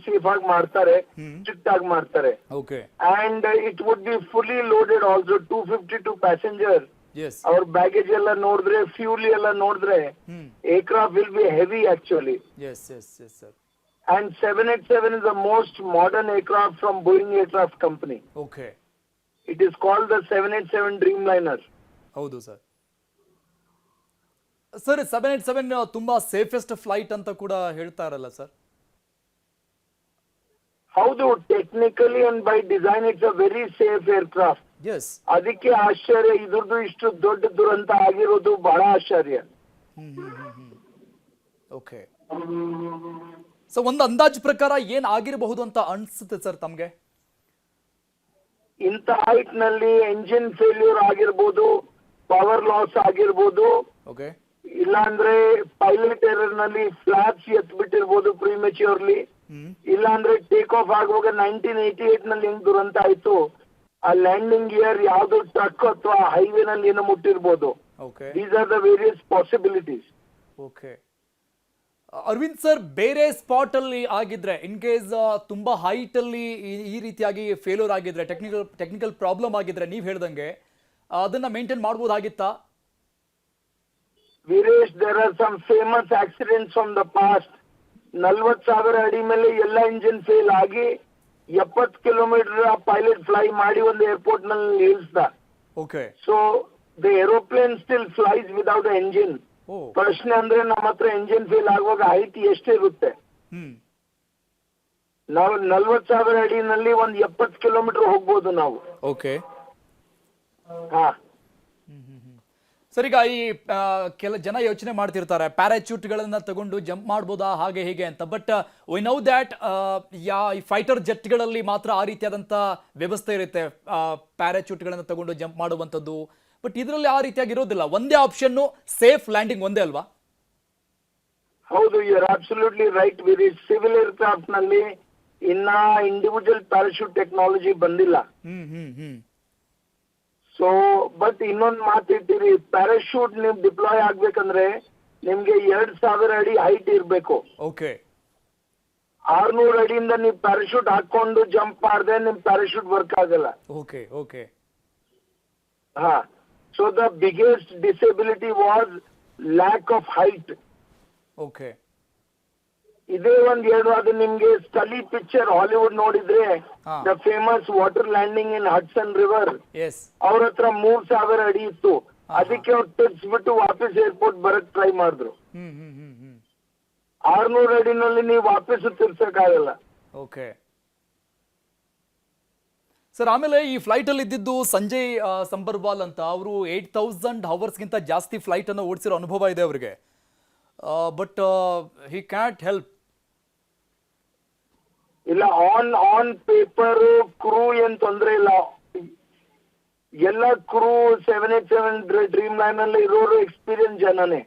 ಸೇಫ್ ಆಗಿ ಮಾಡ್ತಾರೆ, ಸ್ಟ್ರಿಕ್ಟ್ ಆಗಿ ಮಾಡ್ತಾರೆ. Okay. And it would be fully loaded also. 252 passenger. Yes. ಅವ್ರ ಬ್ಯಾಗೇಜ್ ಎಲ್ಲ ನೋಡಿದ್ರೆ, ಫ್ಯೂಲ್ ಎಲ್ಲ ನೋಡಿದ್ರೆ aircraft will be heavy actually. Yes yes yes sir. And 787 is the most modern aircraft from Boeing Aircraft Company. Okay. It is called the 787 Dreamliner. ಹೌದು sir. Sir, 787 ತುಂಬಾ safest flight ಅಂತ ಕೂಡ ಹೇಳ್ತಾರಲ್ಲ ಸರ್? ಹೌದು, technically and by design it's a very safe aircraft. Yes. ಅದಕ್ಕೆ ಆಶ್ಚರ್ಯ, ಇದ್ರದ್ದು ಇಷ್ಟು ದೊಡ್ಡ ದುರಂತ ಆಗಿರೋದು ಬಹಳ ಆಶ್ಚರ್ಯ. ಓಕೆ. ಸೊ ಒಂದು ಅಂದಾಜು ಪ್ರಕಾರ ಏನ್ ಆಗಿರಬಹುದು ಅಂತ ಅನ್ಸುತ್ತೆ ಸರ್ ತಮ್ಗೆ? ಇಂಥ ಹೈಟ್ ನಲ್ಲಿ ಎಂಜಿನ್ ಫೇಲ್ಯೂರ್ ಆಗಿರ್ಬೋದು, ಪವರ್ ಲಾಸ್ ಆಗಿರ್ಬೋದು, ಓಕೆ, ಇಲ್ಲಾಂದ್ರೆ ಪೈಲಟ್ ಎರರ್ ನಲ್ಲಿ ಫ್ಲಾಪ್ಸ್ ಎತ್ಬಿಟ್ಟಿರ್ಬೋದು ಪ್ರಿಮೆಚ್ಯೂರ್ಲಿ, ಇಲ್ಲಾಂದ್ರೆ ಟೇಕ್ ಆಫ್ ಆಗುವಾಗ 1988 ನಲ್ಲಿ ಹೆಂಗ್ ದುರಂತ ಆಯ್ತು, ಆ ಲ್ಯಾಂಡಿಂಗ್ ಇಯರ್ ಯಾವ್ದು ಟ್ರಕ್ ಅಥವಾ ಹೈವೇ ನಲ್ಲಿ ಏನೋ ಮುಟ್ಟಿರ್ಬೋದು. Okay. These are the various possibilities. Okay. Arvind sir, ಬೇರೆ ಸ್ಪಾಟ್ ಅಲ್ಲಿ ಆಗಿದ್ರೆ ಇನ್ ಕೇಸ್ ತುಂಬಾ ಹೈಟ್ ಅಲ್ಲಿ ಈ ರೀತಿಯಾಗಿ ಫೇಲ್ಯೂರ್ ಆಗಿದ್ರೆ, ಟೆಕ್ನಿಕಲ್ ಪ್ರಾಬ್ಲಮ್ ಆಗಿದ್ರೆ ನೀವು ಹೇಳ್ದಂಗೆ ಅದನ್ನ maintain ಮಾಡಬಹುದಾಗಿತ್ತಾ? Viresh, there are some famous accidents from the past. 40,000 ಅಡಿ ಮೇಲೆ ಎಲ್ಲ ಇಂಜಿನ್ ಫೇಲ್ ಆಗಿ 70 ಕಿಲೋಮೀಟರ್ ಪೈಲಟ್ ಫ್ಲೈ ಮಾಡಿ ಒಂದು ಏರ್ಪೋರ್ಟ್ ನಲ್ಲಿ ನಿಲ್ಲಿಸ್ದ. Okay. So the aeroplane still flies without engine. Oh. ಪ್ರಶ್ನೆ ಅಂದ್ರೆ ನಮ್ಮ ಹತ್ರ ಎಂಜಿನ್ ಫೇಲ್ ಆಗುವಾಗ ಹೈಟ್ ಎಷ್ಟಿರುತ್ತೆ? ನಾವು 40,000 ಅಡಿನಲ್ಲಿ ಒಂದು 70 ಕಿಲೋಮೀಟರ್ ಹೋಗ್ಬೋದು ನಾವು. ಓಕೆ. ಹಾ. ಸರ್, ಈಗ ಈ ಕೆಲ ಜನ ಯೋಚನೆ ಮಾಡ್ತಿರ್ತಾರೆ ಪ್ಯಾರಾಚೂಟ್ಗಳನ್ನ ತಗೊಂಡು ಜಂಪ್ ಮಾಡ್ಬೋದಾ ಹಾಗೆ ಹೀಗೆ ಅಂತ. ಬಟ್ ವಿ ನೋ ದ್ಯಾಟ್ ಈ ಫೈಟರ್ ಜೆಟ್ಗಳಲ್ಲಿ ಮಾತ್ರ ಆ ರೀತಿಯಾದಂಥ ವ್ಯವಸ್ಥೆ ಇರುತ್ತೆ, ಪ್ಯಾರಾಚೂಟ್ಗಳನ್ನ ತಗೊಂಡು ಜಂಪ್ ಮಾಡುವಂಥದ್ದು. ಬಟ್ ಇದರಲ್ಲಿ ಆ ರೀತಿಯಾಗಿ ಇರೋದಿಲ್ಲ. ಒಂದೇ ಆಪ್ಷನ್ನು ಸೇಫ್ ಲ್ಯಾಂಡಿಂಗ್ ಒಂದೇ ಅಲ್ವಾ? ಹೌದು, you are absolutely right Veeresh. Civil aircraft ನಲ್ಲಿ ಇನ್ನ ಇಂಡಿವಿಜುವಲ್ ಪ್ಯಾರಾಶೂಟ್ ಟೆಕ್ನಾಲಜಿ ಬಂದಿಲ್ಲ. ಸೊ ಬಟ್ ಇನ್ನೊಂದು ಮಾತಿಟ್ಟಿರಿ, ಪ್ಯಾರಾಶೂಟ್ ನೀವು ಡಿಪ್ಲಾಯ್ ಆಗ್ಬೇಕಂದ್ರೆ ನಿಮ್ಗೆ 2,000 ಅಡಿ ಹೈಟ್ ಇರ್ಬೇಕು. ಓಕೆ. 600 ಅಡಿಯಿಂದ ನೀವು ಪ್ಯಾರಾಶೂಟ್ ಹಾಕೊಂಡು ಜಂಪ್ ಮಾಡಿದ್ರೆ ನಿಮ್ ಪ್ಯಾರಾಶೂಟ್ ವರ್ಕ್ ಆಗಲ್ಲ. ಓಕೆ. ಓಕೆ. ಹಾ. So the biggest disability was lack of height. Okay. ಇದೇ ಒಂದ್ ಎರಡು, ಅದು ನಿಮ್ಗೆ ಸ್ಟಲಿ ಪಿಕ್ಚರ್ ಹಾಲಿವುಡ್ ನೋಡಿದ್ರೆ the famous water landing in Hudson river, yes, ಅವ್ರ ಹತ್ರ 3,000 ಅಡಿ ಇತ್ತು. ಅದಕ್ಕೆ ಅವ್ರು ತೆಗ್ಸ್ಬಿಟ್ಟು ವಾಪಸ್ ಏರ್ಪೋರ್ಟ್ ಬರಕ್ ಟ್ರೈ ಮಾಡಿದ್ರು. 600 ಅಡಿನಲ್ಲಿ ನೀವು ವಾಪಸ್ ತಿರ್ಸಕ್ಕಾಗಲ್ಲ. ಓಕೆ. ಸರ್, ಆಮೇಲೆ ಈ ಫ್ಲೈಟ್ ಅಲ್ಲಿ ಇದ್ದಿದ್ದು ಸಂಜಯ್ ಸಂಬರ್ವಾಲ್ ಅಂತ, ಅವರು 8,000 ಅವರ್ಸ್ಗಿಂತ ಜಾಸ್ತಿ ಫ್ಲೈಟ್ ಅನ್ನು ಓಡಿಸಿರೋ ಅನುಭವ ಇದೆ ಅವರಿಗೆ. But he can't help. ಇಲ್ಲ, ಆನ್ ಪೇಪರ್ ಕ್ರೂ ಏನ್ ತೊಂದ್ರೆ ಇಲ್ಲ. ಎಲ್ಲ ಕ್ರೂ 787 ಡ್ರೀಮ್ ಲೈನ್ ಅಲ್ಲಿ ಇರೋರು ಎಕ್ಸ್ಪೀರಿಯನ್ಸ್ ಜನನೇ.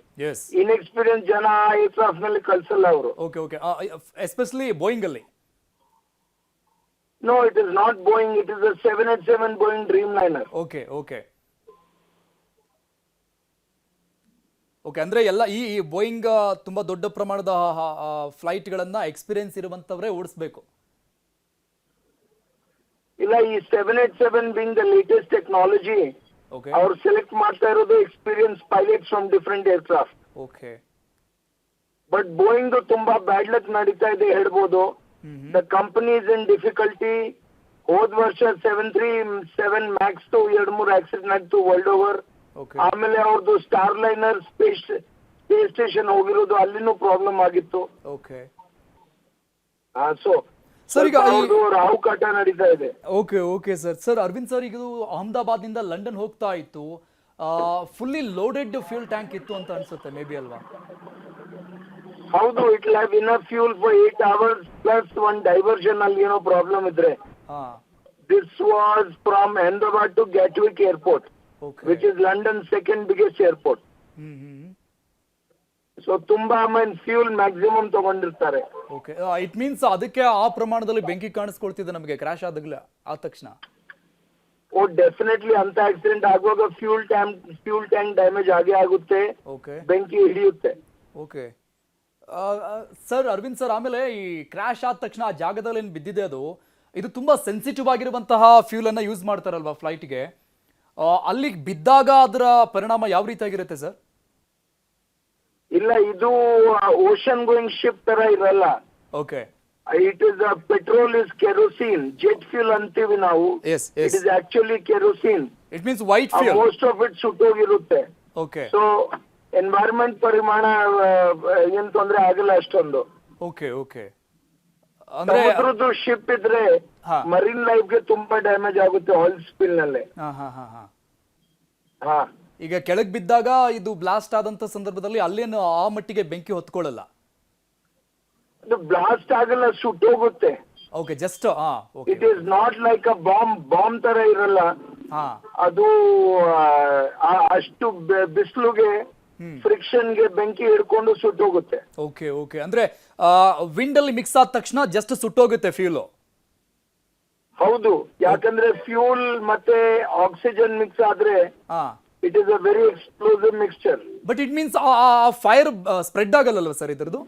ಇನ್ಎಕ್ಸ್ಪೀರಿಯನ್ಸ್ ಜನ ಏರ್ಕ್ರಾಫ್ಟ್ ನಲ್ಲಿ ಕಳ್ಸಲ್ಲ ಅವರು. ಓಕೆ. ಓಕೆ. ಎಸ್ಪೆಷಲಿ ಬೋಯಿಂಗ್ ಅಲ್ಲಿ? No, it is not Boeing, it is 787 Boeing Dreamliner. Okay. Okay. Okay. ಅಂದ್ರೆ ಎಲ್ಲ ಈ ಬೋಯಿಂಗ್ ತುಂಬಾ ದೊಡ್ಡ ಪ್ರಮಾಣದ ಫ್ಲೈಟ್ಗಳನ್ನ ಎಕ್ಸ್ಪೀರಿಯನ್ಸ್ ಇರುವಂತವರೇ ಓಡಿಸ್ಬೇಕು. ಇಲ್ಲ, ಈ 787 ಬಿಂಗ್ ದ ಲೇಟೆಸ್ಟ್ ಟೆಕ್ನಾಲಜಿ, ಅವ್ರು ಸೆಲೆಕ್ಟ್ ಮಾಡ್ತಾ ಇರೋದು experience pilots from different aircraft. Okay. But Boeing ತುಂಬಾ ಬ್ಯಾಡ್ ಲಕ್ ನಡೀತಾ ಇದೆ ಹೇಳ್ಬೋದು. The company is in difficulty. ಹೋದ ವರ್ಷ 737 ಮ್ಯಾಕ್ಸ್ 2-3 ಆಕ್ಸಿಡೆಂಟ್ ಆಯ್ತು ವರ್ಲ್ಡ್ ಓವರ್. ಆಮೇಲೆ ಅವ್ರದ್ದು ಸ್ಟಾರ್ ಲೈನರ್ ಸ್ಪೇಸ್ ಸ್ಟೇಷನ್ ಹೋಗಿರೋದು, ಅಲ್ಲಿನೂ ಪ್ರಾಬ್ಲಮ್ ಆಗಿತ್ತು. ಓಕೆ. ಸೊ ಸರ್, ಈಗ ರಾಹುಕಾಟ ನಡೀತಾ ಇದೆ. Okay. Okay sir. Sir, Aravind sir, ಈಗ ಅಹಮದಾಬಾದ್ ನಿಂದ ಲಂಡನ್ ಹೋಗ್ತಾ ಇತ್ತು, ಫುಲ್ಲಿ ಲೋಡೆಡ್ ಫ್ಯೂಲ್ ಟ್ಯಾಂಕ್ ಇತ್ತು ಅಂತ ಅನ್ಸುತ್ತೆ, ಮೇ ಬಿ ಅಲ್ವಾ? ಹೌದು, it will have enough fuel for 8 hours plus one diversion ಅಲ್ಲಿ ಏನೋ ಪ್ರಾಬ್ಲಮ್ ಇದ್ರೆ. This was from Ahmedabad to Gatwick airport, which is London's second biggest airport. So ತುಂಬಾ ಫ್ಯೂಲ್ ಮ್ಯಾಕ್ಸಿಮಮ್ ತಗೊಂಡಿರ್ತಾರೆ. ಓಕೆ. ಇಟ್ ಮೀನ್ಸ್ ಅದಕ್ಕೆ ಆ ಪ್ರಮಾಣದಲ್ಲಿ ಬೆಂಕಿ ಕಾಣಿಸ್ಕೊಳ್ತಿದೆ ನಮಗೆ ಕ್ರಾಶ್ ಆದ ತಕ್ಷಣ. ಓ, ಡೆಫಿನೆಟ್ಲಿ ಅಂತ ಆಕ್ಸಿಡೆಂಟ್ ಆಗುವಾಗ ಫ್ಯೂಲ್ ಟ್ಯಾಂಕ್ ಡ್ಯಾಮೇಜ್ ಆಗೇ ಆಗುತ್ತೆ. ಓಕೆ. ಬೆಂಕಿ ಹಿಡಿಯುತ್ತೆ. ಓಕೆ. ಸರ್, ಅರವಿಂದ್ ಸರ್, ಆಮೇಲೆ ಈ ಕ್ರಾಶ್ ಆದ ತಕ್ಷಣ ಆ ಜಾಗದಲ್ಲಿ ಏನು ಬಿದ್ದಿದೆ ಇದು ತುಂಬಾ ಸೆನ್ಸಿಟಿವ್ ಆಗಿರುವಂತಹ ಫ್ಯೂಲ್ ಅನ್ನ ಯೂಸ್ ಮಾಡ್ತಾರಲ್ವಾ ಫ್ಲೈಟ್ಗೆ. ಅಲ್ಲಿಗೆ ಬಿದ್ದಾಗ ಅದರ ಪರಿಣಾಮ ಯಾವ ರೀತಿಯಾಗಿರುತ್ತೆ ಸರ್? ಇಲ್ಲ, ಇದು ಓಷನ್ ಗೋಯಿಂಗ್ ಶಿಪ್ ತರ ಇರಲ್ಲ. Okay. It is petrol is kerosene, jet fuel ಅಂತೀವಿ ನಾವು. It is actually kerosene. It means white fuel. Most of it ಸುಟ್ಟೋಗಿರುತ್ತೆ. ಓಕೆ. ಸೊ ಎನ್ವೈರನ್ಮೆಂಟ್ ಪರಿಮಾಣ ಏನ್ ತೊಂದ್ರೆ ಆಗಲ್ಲ ಅಷ್ಟೊಂದು. ಓಕೆ. ಓಕೆ. ಸಮುದ್ರದ್ದು ಶಿಪ್ ಇದ್ರೆ ಮರೀನ್ ಲೈಫ್ ಗೆ ತುಂಬಾ ಡ್ಯಾಮೇಜ್ ಆಗುತ್ತೆ ಆಯಿಲ್ ಸ್ಪಿಲ್ ನಲ್ಲಿ. ಈಗ ಕೆಳಗ್ ಬಿದ್ದಾಗ ಇದು ಬ್ಲಾಸ್ಟ್ ಆದಂತ ಸಂದರ್ಭದಲ್ಲಿ ಅಲ್ಲೇನು ಆ ಮಟ್ಟಿಗೆ ಬೆಂಕಿ ಹೊತ್ಕೊಳ್ಳಲ್ಲ? ಅದು ಬ್ಲಾಸ್ಟ್ ಆಗಲ್ಲ, ಸುಟ್ಟೋಗುತ್ತೆ. Okay. Just it is not like a bomb ತರ ಇರಲ್ಲ. ಅದು ಅಷ್ಟು ಬಿಸಿಲುಗೆ ಫ್ರಿಕ್ಷನ್ ಗೆ ಬೆಂಕಿ ಹಿಡ್ಕೊಂಡು ಸುಟ್ಟೋಗುತ್ತೆ. ಓಕೆ. ಓಕೆ. ಅಂದ್ರೆ ವಿಂಡ್ ಅಲ್ಲಿ ಮಿಕ್ಸ್ ಆದ ತಕ್ಷಣ ಜಸ್ಟ್ ಸುಟ್ಟೋಗುತ್ತೆ ಫ್ಯೂಲ್? ಹೌದು, ಯಾಕಂದ್ರೆ ಫ್ಯೂಲ್ ಮತ್ತೆ ಆಕ್ಸಿಜನ್ ಮಿಕ್ಸ್ ಆದ್ರೆ it is a very explosive mixture. But it means fire spread ಆಗಲ್ಲ ಸರ್ ಇದ್ರದ್ದು?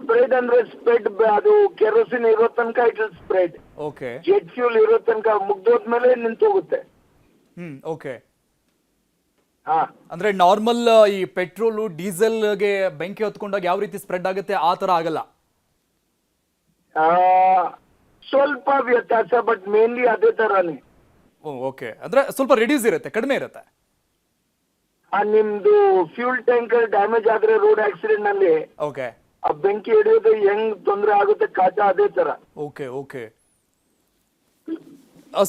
ಸ್ಪ್ರೆಡ್ ಅಂದ್ರೆ ಸ್ಪ್ರೆಡ್ ಅದು ಕೆರೋಸಿನ್ ಇರೋ ತನಕ it will spread. Okay. Jet fuel ಇರೋ ತನಕ ಮುಗ್ದೋದ್ಮೇಲೆ ನಿಂತೋಗುತ್ತೆ. ಓಕೆ. ಹಾ, ಅಂದ್ರೆ ನಾರ್ಮಲ್ ಈ ಪೆಟ್ರೋಲು ಡೀಸೆಲ್ಗೆ ಬೆಂಕಿ ಹೊತ್ಕೊಂಡಾಗ ಯಾವ ರೀತಿ ಸ್ಪ್ರೆಡ್ ಆಗುತ್ತೆ ಆ ತರ ಆಗಲ್ಲ. ಆ, ಸ್ವಲ್ಪ ವ್ಯತ್ಯಾಸ, ಬಟ್ ಮೇನ್ಲಿ ಅದೇ ತರಾನೇ. ಓಕೆ. ಅಂದ್ರೆ ಸ್ವಲ್ಪ ರೆಡ್ಯೂಸ್ ಇರುತ್ತೆ, ಕಡಿಮೆ ಇರುತ್ತೆ. ನಿಮ್ದು ಫ್ಯೂಲ್ ಟ್ಯಾಂಕರ್ ಡ್ಯಾಮೇಜ್ ಆದ್ರೆ ರೋಡ್ ಆಕ್ಸಿಡೆಂಟ್ ನಲ್ಲಿ ಓಕೆ. ಆ ಬೆಂಕಿ ಹಿಡಿಯೋದು ಹೆಂಗ್ ತೊಂದರೆ ಆಗುತ್ತೆ ಕಾಟ ಅದೇ ತರ. ಓಕೆ. ಓಕೆ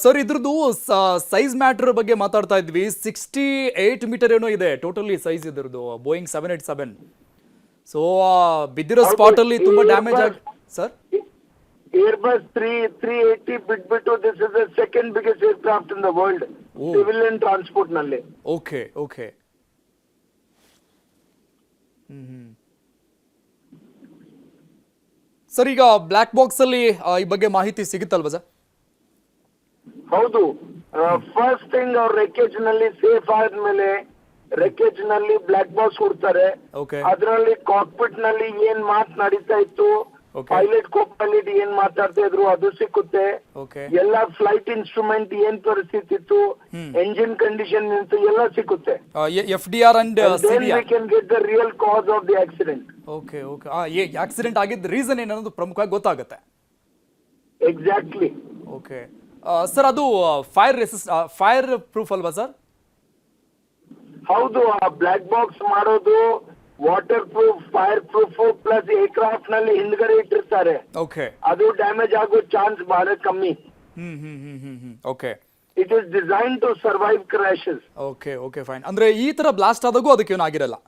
ಸರ್, ಇದ್ರದ್ದು ಸೈಜ್ ಮ್ಯಾಟರ್ ಬಗ್ಗೆ ಮಾತಾಡ್ತಾ ಇದ್ವಿ. 68 ಮೀಟರ್ ಏನೋ ಇದೆ ಟೋಟಲಿ ಸೈಜ್ ಇದ್ರದ್ದು, ಬೋಯಿಂಗ್ 787. ಸೊ ಬಿದ್ದಿರೋ ಸ್ಪಾಟ್ ಅಲ್ಲಿ ತುಂಬಾ ಡ್ಯಾಮೇಜ್ ಆಗಿ ಸರ್. ಏರ್ಬಸ್ 380 ಬಿಟ್ಬಿಟ್ಟು this is the second biggest aircraft in the world civilian transport ನಲ್ಲಿ. ಓಕೆ. ಓಕೆ. ಸರ್, ಈಗ ಬ್ಲ್ಯಾಕ್ ಬಾಕ್ಸ್ ಅಲ್ಲಿ ಈ ಬಗ್ಗೆ ಮಾಹಿತಿ ಸಿಗುತ್ತಲ್ವಾ ಸರ್? ಹೌದು. ಫಸ್ಟ್ ಥಿಂಗ್ ಅವ್ರ ರೆಕೇಜ್ ನಲ್ಲಿ ಸೇಫ್ ಆದ್ಮೇಲೆ ರೆಕೇಜ್ ನಲ್ಲಿ ಬ್ಲಾಕ್ ಬಾಕ್ಸ್ ಕೊಡ್ತಾರೆ. ಓಕೆ. ಅದರಲ್ಲಿ ಕಾಕ್ಪಿಟ್ ನಲ್ಲಿ ಏನ್ ಮಾತ್ ನಡೀತಾ ಇತ್ತು, Okay. ಪೈಲಟ್ ಕೋಪೈಲಟ್ ಏನ್ ಮಾತಾಡ್ತಾ ಇದ್ರು ಅದು ಸಿಕ್ಕುತ್ತೆ. ಓಕೆ. ಎಲ್ಲ ಫ್ಲೈಟ್ ಇನ್ಸ್ಟ್ರೂಮೆಂಟ್ ಏನ್ ಪರಿಸ್ಥಿತಿ ಇತ್ತು, ಎಂಜಿನ್ ಕಂಡೀಷನ್ ನಿಂತು ಎಲ್ಲ ಸಿಕ್ಕುತ್ತೆ. FDR and Then we CVR. can get the real cause of the accident. Okay. Okay. Accident ಆಗಿದ್ದ ರೀಸನ್ ಏನನ್ನೋದು ಪ್ರಮುಖವಾಗಿ ಗೊತ್ತಾಗುತ್ತೆ. Exactly. ಓಕೆ. ಸರ್, ಅದು ಫೈರ್ ಪ್ರೂಫ್ ಅಲ್ವಾ ಸರ್? ಹೌದು. ಆ ಬ್ಲಾಕ್ ಬಾಕ್ಸ್ ಮಾಡೋದು water proof, fire proof plus aircraft ನಲ್ಲಿ ಹಿಂದ್ಗಡೆ ಇಟ್ಟಿರ್ತಾರೆ. ಓಕೆ. ಅದು ಡ್ಯಾಮೇಜ್ ಆಗೋ ಚಾನ್ಸ್ ಬಹಳ ಕಮ್ಮಿ. Okay. It is design to survive crashes. Okay. Okay, fine. ಅಂದ್ರೆ ಈ ತರ ಬ್ಲಾಸ್ಟ್ ಆದಾಗೂ ಅದಕ್ಕೆ ಏನು ಆಗಿರಲ್ಲ?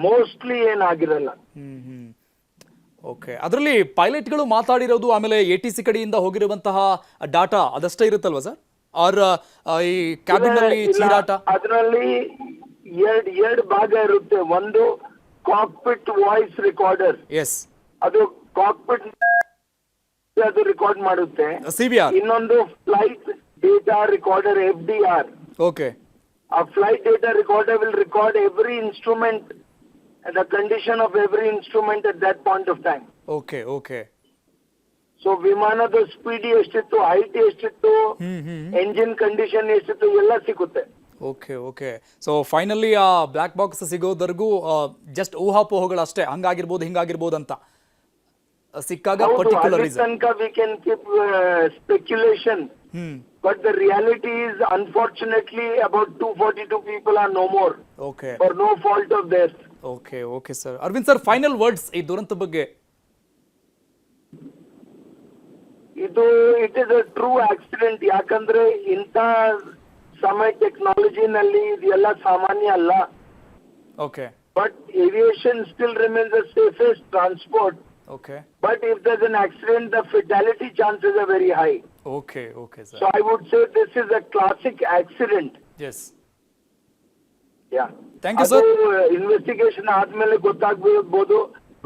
ಮೋಸ್ಟ್ಲಿ ಏನಾಗಿರಲ್ಲ. ಓಕೆ. ಅದರಲ್ಲಿ ಪೈಲಟ್ಗಳು ಮಾತಾಡಿರೋದು, ಆಮೇಲೆ ATC ಕಡೆಯಿಂದ ಹೋಗಿರುವಂತಹ ಡಾಟಾ ಅದಷ್ಟೇ ಇರುತ್ತಲ್ವಾ ಸರ್? ಆರ್ ಈ ಕ್ಯಾಬಿನ್ ನಲ್ಲಿ ಚೀರಾಟ? ಅದರಲ್ಲಿ ಎರಡು ಭಾಗ ಇರುತ್ತೆ. ಒಂದು ಕಾಕ್ಪಿಟ್ ವಾಯ್ಸ್ ರೆಕಾರ್ಡರ್, ಎಸ್, ಅದು ಕಾಕ್ಪಿಟ್ ಅದು ರೆಕಾರ್ಡ್ ಮಾಡುತ್ತೆ. CVR. ಇನ್ನೊಂದು flight data recorder, FDR. Okay. A flight data recorder will record every instrument and the condition of every instrument at that point of time. Okay. Okay. So ವಿಮಾನದ speed ಎಷ್ಟಿತ್ತು, height ಎಷ್ಟಿತ್ತು, engine condition ಎಷ್ಟಿತ್ತು ಎಲ್ಲ ಸಿಗುತ್ತೆ. Okay. Okay. So finally ಆ black box ಸಿಗೋದವರೆಗೂ just ಊಹಾಪೋಹಗಳು ಅಷ್ಟೇ, ಹಂಗಾಗಿರ್ಬೋದು ಹಿಂಗಾಗಿರ್ಬೋದು ಅಂತ ಸಿಕ್ಕಾಗ ಪರ್ಟಿಕ್ಯುಲರ್ ರೀಸನ್ ತನಕ we can keep speculation. But the reality is, unfortunately, about 242 people are no more. Okay. For no fault of theirs. Okay. Okay, sir. Arvind sir, final words ಈ ದುರಂತ ಬಗ್ಗೆ. ಇದು it is a true accident. ಯಾಕಂದ್ರೆ ಇಂಥ ಸಮಯ ಟೆಕ್ನಾಲಜಿನಲ್ಲಿ ಇದೆಲ್ಲ ಸಾಮಾನ್ಯ ಅಲ್ಲ. Okay. But aviation still remains the safest transport. Okay. But if there's an accident, the fatality chances are very high. Okay. Okay, sir. So I would say this is a classic accident. Yes. Yeah. Thank you, sir. Investigation ಆದ್ಮೇಲೆ ಗೊತ್ತಾಗಬಹುದು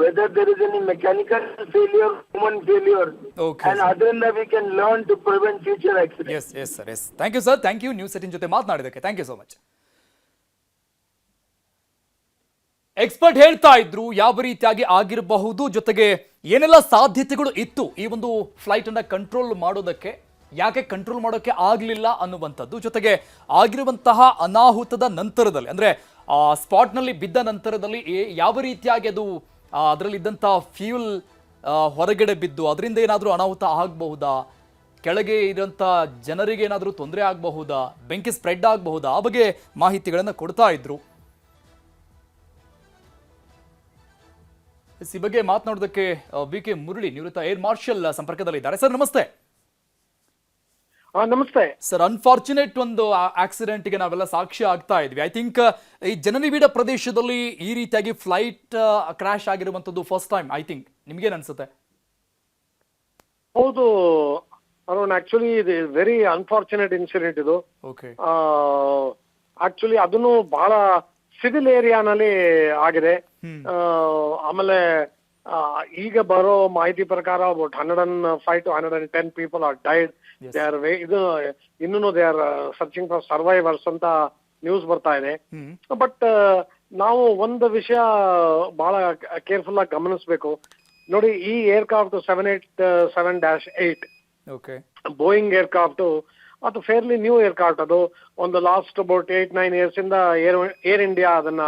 whether there is any mechanical failure, human failure. Okay, And sir. ಅದರಿಂದ we can learn to prevent future accidents. Yes, yes, sir. Yes. Thank you, sir. Thank you. News 18 ಜೊತೆ ಮಾತನಾಡಿದಕ್ಕೆ. Thank you so much. Expert ಹೇಳ್ತಾ ಇದ್ರು ಯಾವ ರೀತಿಯಾಗಿ ಆಗಿರಬಹುದು, ಜೊತೆಗೆ ಏನೆಲ್ಲ ಸಾಧ್ಯತೆಗಳು ಇತ್ತು ಈ ಒಂದು ಫ್ಲೈಟ್ ಅನ್ನ ಕಂಟ್ರೋಲ್ ಮಾಡೋದಕ್ಕೆ, ಯಾಕೆ ಕಂಟ್ರೋಲ್ ಮಾಡೋಕೆ ಆಗಲಿಲ್ಲ ಅನ್ನುವಂಥದ್ದು, ಜೊತೆಗೆ ಆಗಿರುವಂತಹ ಅನಾಹುತದ ನಂತರದಲ್ಲಿ ಅಂದ್ರೆ ಸ್ಪಾಟ್ನಲ್ಲಿ ಬಿದ್ದ ನಂತರದಲ್ಲಿ ಯಾವ ರೀತಿಯಾಗಿ ಅದು ಅದರಲ್ಲಿದ್ದಂಥ ಫ್ಯೂಲ್ ಹೊರಗಡೆ ಬಿದ್ದು ಅದರಿಂದ ಏನಾದರೂ ಅನಾಹುತ ಆಗಬಹುದಾ, ಕೆಳಗೆ ಇರೋಂಥ ಜನರಿಗೆ ಏನಾದರೂ ತೊಂದರೆ ಆಗಬಹುದಾ, ಬೆಂಕಿ ಸ್ಪ್ರೆಡ್ ಆಗಬಹುದಾ, ಆ ಬಗ್ಗೆ ಮಾಹಿತಿಗಳನ್ನು ಕೊಡ್ತಾ ಇದ್ರು. ಈ ಬಗ್ಗೆ ಮಾತನಾಡೋದಕ್ಕೆ BK ಮುರಳಿ, ನಿವೃತ್ತ ಏರ್ ಮಾರ್ಷಲ್ ಸಂಪರ್ಕದಲ್ಲಿದ್ದಾರೆ. ಸರ್ ನಮಸ್ತೆ. ನಮಸ್ತೆ ಸರ್, ಅನ್ಫಾರ್ಚುನೇಟ್ ಒಂದು ಆಕ್ಸಿಡೆಂಟ್ಗೆ ನಾವೆಲ್ಲ ಸಾಕ್ಷಿ ಆಗ್ತಾ ಇದ್ವಿ. ಐ ಥಿಂಕ್ ಈ ಜನನಿಬಿಡ ಪ್ರದೇಶದಲ್ಲಿ ಈ ರೀತಿಯಾಗಿ ಫ್ಲೈಟ್ ಕ್ರಾಶ್ ಆಗಿರುವಂತದ್ದು ಫಸ್ಟ್ ಟೈಮ್. ಐ ಥಿಂಕ್ ನಿಮ್ಗೇನ್ ಅನ್ಸುತ್ತೆ? ಹೌದು ಅರುಣ್, ಆಕ್ಚುಲಿ ಇದು ವೆರಿ ಅನ್ಫಾರ್ಚುನೇಟ್ ಇನ್ಸಿಡೆಂಟ್ ಇದು. ಓಕೆ. ಆಕ್ಚುಲಿ ಅದನ್ನು ಬಹಳ ಸಿವಿಲ್ ಏರಿಯಾನಲ್ಲಿ ಆಗಿದೆ. ಆಮೇಲೆ ಈಗ ಬರೋ ಮಾಹಿತಿ ಪ್ರಕಾರ about 105 to 110 people are died. They are ಇದು ಇನ್ನೂ they are searching for survivors ಅಂತ ನ್ಯೂಸ್ ಬರ್ತಾ ಇದೆ. ಬಟ್ ನಾವು ಒಂದು ವಿಷಯ ಬಹಳ ಕೇರ್ಫುಲ್ ಆಗಿ ಗಮನಿಸಬೇಕು. ನೋಡಿ, ಈ ಏರ್ಕ್ರಾಫ್ಟ್ 787-8 ಓಕೆ, ಬೋಯಿಂಗ್ ಏರ್ಕ್ರಾಫ್ಟ್, ಅದು ಫೇರ್ಲಿ ನ್ಯೂ ಏರ್ಕ್ರಾಫ್ಟ್. ಅದು ಒಂದು ಲಾಸ್ಟ್ ಅಬೌಟ್ 8-9 ಇಯರ್ಸ್ ಇಂದ ಏರ್ ಇಂಡಿಯಾ ಅದನ್ನ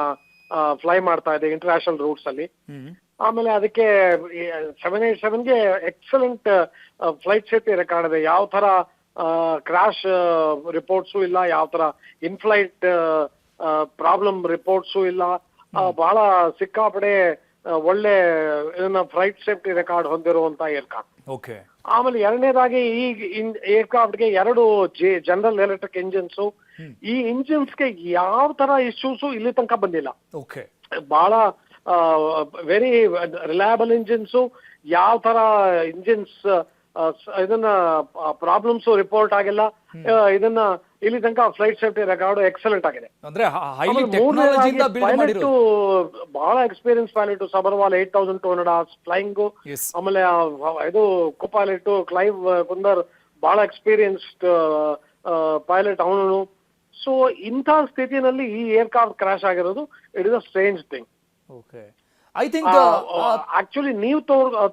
ಫ್ಲೈ ಮಾಡ್ತಾ ಇದೆ ಇಂಟರ್ನ್ಯಾಷನಲ್ ರೂಟ್ಸ್ ಅಲ್ಲಿ. ಆಮೇಲೆ ಅದಕ್ಕೆ 787ಗೆ ಎಕ್ಸಲೆಂಟ್ ಫ್ಲೈಟ್ ಸೇಫ್ಟಿ ರೆಕಾರ್ಡ್ ಇದೆ. ಯಾವ ತರ ಕ್ರಾಶ್ ರಿಪೋರ್ಟ್ಸು ಇಲ್ಲ, ಯಾವ ತರ ಇನ್ಫ್ಲೈಟ್ ಪ್ರಾಬ್ಲಮ್ ರಿಪೋರ್ಟ್ಸು ಇಲ್ಲ. ಬಹಳ ಸಿಕ್ಕಾಪಡೆ ಒಳ್ಳೆ ಇದನ್ನ ಫ್ಲೈಟ್ ಸೇಫ್ಟಿ ರೆಕಾರ್ಡ್ ಹೊಂದಿರುವಂತ ಏರ್ಕ್ರಾಫ್ಟ್. ಓಕೆ. ಆಮೇಲೆ ಎರಡನೇದಾಗಿ ಈ ಏರ್ಕ್ರಾಫ್ಟ್ಗೆ 2 ಜನರಲ್ ಎಲೆಕ್ಟ್ರಿಕ್ ಇಂಜಿನ್ಸ್. ಈ ಇಂಜಿನ್ಸ್ಗೆ ಯಾವ ತರ ಇಶ್ಯೂಸು ಇಲ್ಲಿ ತನಕ ಬಂದಿಲ್ಲ. ಓಕೆ, ಬಹಳ ವೆರಿ ರಿಲಯಬಲ್ ಇಂಜಿನ್ಸು. ಯಾವ ತರ ಇಂಜಿನ್ಸ್ ಇದನ್ನ ಪ್ರಾಬ್ಲಮ್ಸ್ ರಿಪೋರ್ಟ್ ಆಗಿಲ್ಲ. ಇದನ್ನ ಇಲ್ಲಿ ತನಕ ಫ್ಲೈಟ್ ಸೇಫ್ಟಿ ರೆಕಾರ್ಡ್ ಎಕ್ಸಲೆಂಟ್ ಆಗಿದೆ. ಅಂದ್ರೆ ಹೈಲಿ ಟೆಕ್ನಾಲಜಿಯಿಂದ ಬಿಲ್ಡ್ ಮಾಡಿರೋದು. ಬಹಳ experience pilot Sabharwal 8200 hours flying. ಆಮೇಲೆ ಇದು ಕೋಪೈಲಟ್ ಕ್ಲೈವ್ ಕುಂದರ್ ಬಹಳ ಎಕ್ಸ್ಪೀರಿಯನ್ಸ್ಡ್ ಪೈಲಟ್ ಅವನು. ಸೊ ಇಂಥ ಸ್ಥಿತಿನಲ್ಲಿ ಈ ಏರ್ಕ್ರಾಫ್ಟ್ ಕ್ರಾಶ್ ಆಗಿರೋದು it is a strange thing. Okay, I think actually ನೀವು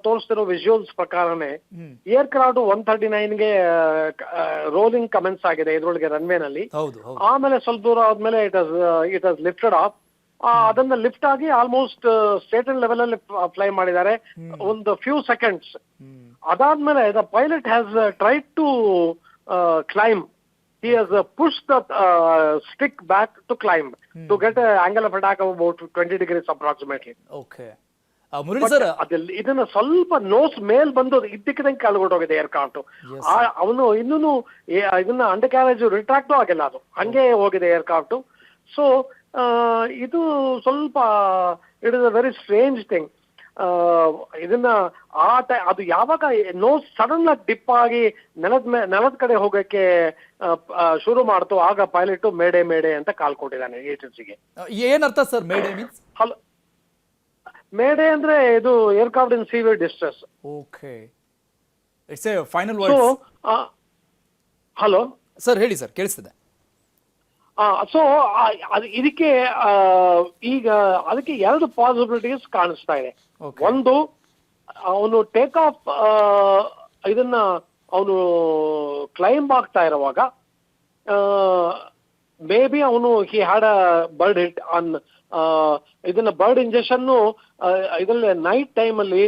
ತೋರಿಸ್ತಿರೋ ವಿಜುವಲ್ಸ್ ಪ್ರಕಾರನೇ ಏರ್ಕ್ರಾಫ್ಟ್ 139ಗೆ ರೋಲಿಂಗ್ ಕಮೆನ್ಸ್ ಆಗಿದೆ ಇದ್ರೊಳಗೆ ರನ್ವೇ ನಲ್ಲಿ. ಆಮೇಲೆ ಸ್ವಲ್ಪ ದೂರ ಆದ್ಮೇಲೆ ಇಟ್ ಹಸ್ ಲಿಫ್ಟೆಡ್ ಆಫ್. ಅದನ್ನ ಲಿಫ್ಟ್ ಆಗಿ ಆಲ್ಮೋಸ್ಟ್ ಸ್ಟೇಟನ್ ಲೆವೆಲ್ ಅಲ್ಲಿ ಫ್ಲೈ ಮಾಡಿದ್ದಾರೆ ಒಂದು ಫ್ಯೂ ಸೆಕೆಂಡ್ಸ್. ಅದಾದ್ಮೇಲೆ the pilot has tried to climb. He has pushed the stick back to climb to get an angle of attack of about 20 degrees approximately. Okay. Murali sir, ಇದನ್ನ ಸ್ವಲ್ಪ nose ಮೇಲ್ ಬಂದು ಇದ್ದಕ್ಕಿದ್ದಂಗೆ ಕಳ್ಗೊಟ್ಟೋಗಿದೆ aircraft. ಅವನು ಇನ್ನೂ ಇದನ್ನ ಅಂಡರ್ ಕ್ಯಾರೇಜ್ ರಿಟ್ರಾಕ್ಟು ಆಗಿಲ್ಲ, ಅದು ಹಂಗೆ ಹೋಗಿದೆ ಏರ್ಕ್ರಾಫ್ಟ್. ಸೊ ಇದು ಸ್ವಲ್ಪ it is a very strange thing. ಇದನ್ನ ಅದು ಯಾವಾಗ ನೋಸ್ ಸಡನ್ ಆಗಿ ಡಿಪ್ ಆಗಿ ನೆಲದ ಕಡೆ ಹೋಗಕ್ಕೆ ಶುರು ಮಾಡ್ತು, ಆಗ ಪೈಲಟ್ ಮೇಡೆ ಮೇಡೆ ಅಂತ ಕಾಲ್ ಕೊಟ್ಟಿದ್ದಾನೆ ಏಜೆನ್ಸಿಗೆ. ಏನರ್ಥ ಸರ್ ಮೇಡೆ ಮೀನ್ಸ್? ಹಲೋ, ಮೇಡೆ ಅಂದ್ರೆ ಇದು aircraft in severe distress. Okay, it's A final words. Hello sir, ಹೇಳಿ ಸರ್, ಕೇಳಿಸ್ತಿದೆ. ಸೊ ಇದಕ್ಕೆ ಈಗ ಅದಕ್ಕೆ 2 ಪಾಸಿಬಿಲಿಟೀಸ್ ಕಾಣಿಸ್ತಾ ಇದೆ. ಒಂದು, ಅವನು ಟೇಕ್ ಆಫ್ ಇದನ್ನ ಅವನು ಕ್ಲೈಂಬ್ ಆಗ್ತಾ ಇರುವಾಗ ಮೇ ಬಿ ಅವನು he had a bird hit on ಇದನ್ನ ಬರ್ಡ್ ಇಂಜೆಕ್ಷನ್. ಇದರಲ್ಲಿ ನೈಟ್ ಟೈಮ್ ಅಲ್ಲಿ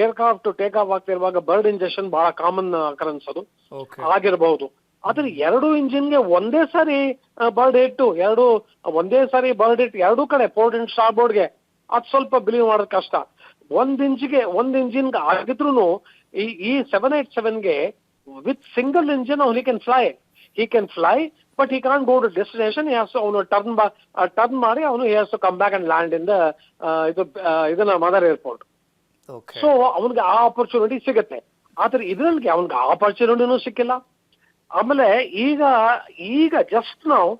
ಏರ್ಕ್ರಾಫ್ಟ್ ಟೇಕ್ ಆಫ್ ಆಗ್ತಿರುವಾಗ ಬರ್ಡ್ ಇಂಜೆಕ್ಷನ್ ಬಹಳ ಕಾಮನ್ ಅಕರೆನ್ಸ್, ಅದು ಆಗಿರಬಹುದು. ಆದ್ರೆ 2 ಇಂಜಿನ್ಗೆ ಒಂದೇ ಸಾರಿ ಬರ್ಡ್ ಹಿಟ್ಟು, ಒಂದೇ ಸಾರಿ ಬರ್ಡ್ ಹಿಟ್ 2 ಕಡೆ ಪೋರ್ಟ್ ಅಂಡ್ ಸ್ಟಾರ್ಬೋರ್ಡ್ಗೆ, ಅದು ಸ್ವಲ್ಪ ಬಿಲೀವ್ ಮಾಡೋದು ಕಷ್ಟ. ಒಂದ್ ಇಂಜಿನ್ಗೆ ಆಗಿದ್ರು ಈ 787ಗೆ with single engine he can fly but he can't go to destination. ಅವನು ಟರ್ನ್ ಮಾಡಿ ಅವನು he has to come back and land in the ಇದನ್ನ ಮದರ್ ಏರ್ಪೋರ್ಟ್. ಸೊ ಅವನಿಗೆ ಆ ಆಪರ್ಚುನಿಟಿ ಸಿಗುತ್ತೆ. ಆದ್ರೆ ಇದ್ರಲ್ಲಿ ಅವನಿಗೆ ಆಪರ್ಚುನಿಟಿನೂ ಸಿಕ್ಕಿಲ್ಲ. ಆಮೇಲೆ ಈಗ ಜಸ್ಟ್ ನಾವು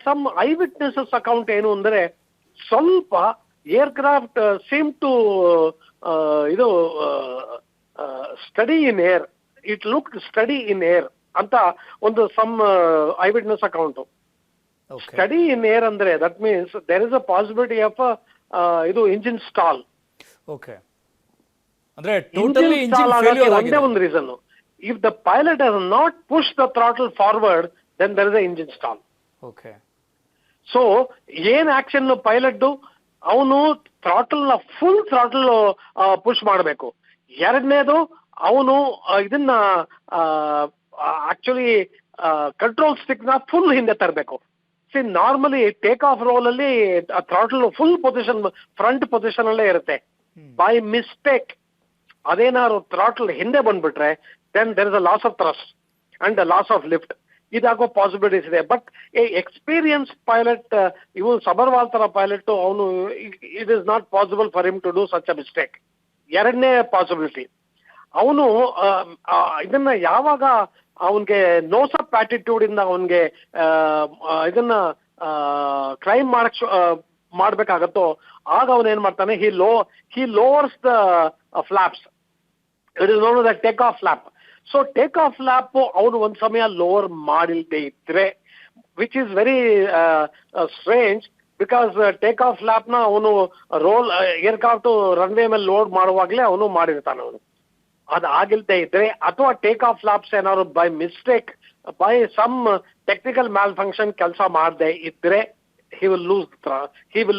ಸಮ್ ಐ ವಿಟ್ನೆಸಸ್ ಅಕೌಂಟ್ ಏನು ಅಂದ್ರೆ, ಸ್ವಲ್ಪ ಏರ್ಕ್ರಾಫ್ಟ್ ಸೀಮ್ ಟು ಇದು steady in air, it look steady in air ಅಂತ ಒಂದು some eyewitness account. Steady in air ಅಂದ್ರೆ that means there is a possibility of ಇದು ಇಂಜಿನ್ ಸ್ಟಾಲ್. ಓಕೆ, ಅಂದ್ರೆ totally engine failure ಆಗಿದೆ. ಒಂದೇ ಒಂದು reason, if the pilot has not pushed the throttle forward, then there is an engine stall. Okay. So ಏನ್ action pilot, ಅವನು throttle ನ full throttle push ಮಾಡಬೇಕು. ಎರಡನೇದು, ಅವನು ಇದನ್ನ ಆಕ್ಚುಲಿ ಕಂಟ್ರೋಲ್ ಸ್ಟಿಕ್ ನ ಫುಲ್ ಹಿಂದೆ ತರಬೇಕು. ನಾರ್ಮಲಿ ಟೇಕ್ ಆಫ್ ರೋಲ್ ಅಲ್ಲಿ throttle full position front position ಅಲ್ಲೇ ಇರುತ್ತೆ. ಬೈ ಮಿಸ್ಟೇಕ್ ಅದೇನಾದ್ರು ಥ್ರಾಟಲ್ ಹಿಂದೆ ಬಂದ್ಬಿಟ್ರೆ then there is a loss of thrust and a loss of lift. ಇದಾಗೋ ಪಾಸಿಬಿಲಿಟೀಸ್ ಇದೆ. ಬಟ್ ಎಕ್ಸ್ಪೀರಿಯನ್ಸ್ ಪೈಲಟ್, ಇವನು ಸಬರ್ವಾಲ್ ತರ ಪೈಲಟ್, ಅವನು it is not possible for him to do such a mistake. ಎರಡನೇ possibility, ಅವನು ಇದನ್ನ ಯಾವಾಗ ಅವನ್ಗೆ ನೋಸ್ ಅಪ್ ಆಟಿಟ್ಯೂಡ್ ಇಂದ ಅವನ್ಗೆ ಇದನ್ನ ಕ್ಲೈಮ್ ಮಾಡ್ಬೇಕಾಗತ್ತೋ, ಆಗ ಅವನ್ ಏನ್ ಮಾಡ್ತಾನೆ, he lowers the flaps. It is known the take off flap. So take off flap ಅವನು ಒಂದ್ ಸಮಯ ಲೋವರ್ ಮಾಡಿಲ್ದೇ ಇದ್ರೆ, which is very strange, because take off flap ನ ಅವನು ರೋಲ್ ಏರ್ಕ್ರಾಫ್ಟ್ ರನ್ವೇ ಮೇಲೆ ಲೋಡ್ ಮಾಡುವಾಗಲೇ ಅವನು ಮಾಡಿರ್ತಾನೆ ಅವನು. ಅದು ಆಗಿಲ್ದೇ ಇದ್ರೆ ಅಥವಾ ಟೇಕ್ ಆಫ್ ಫ್ಲಾಪ್ಸ್ ಏನಾದ್ರು by mistake by some technical malfunction ಕೆಲಸ ಮಾಡದೆ ಇದ್ರೆ he will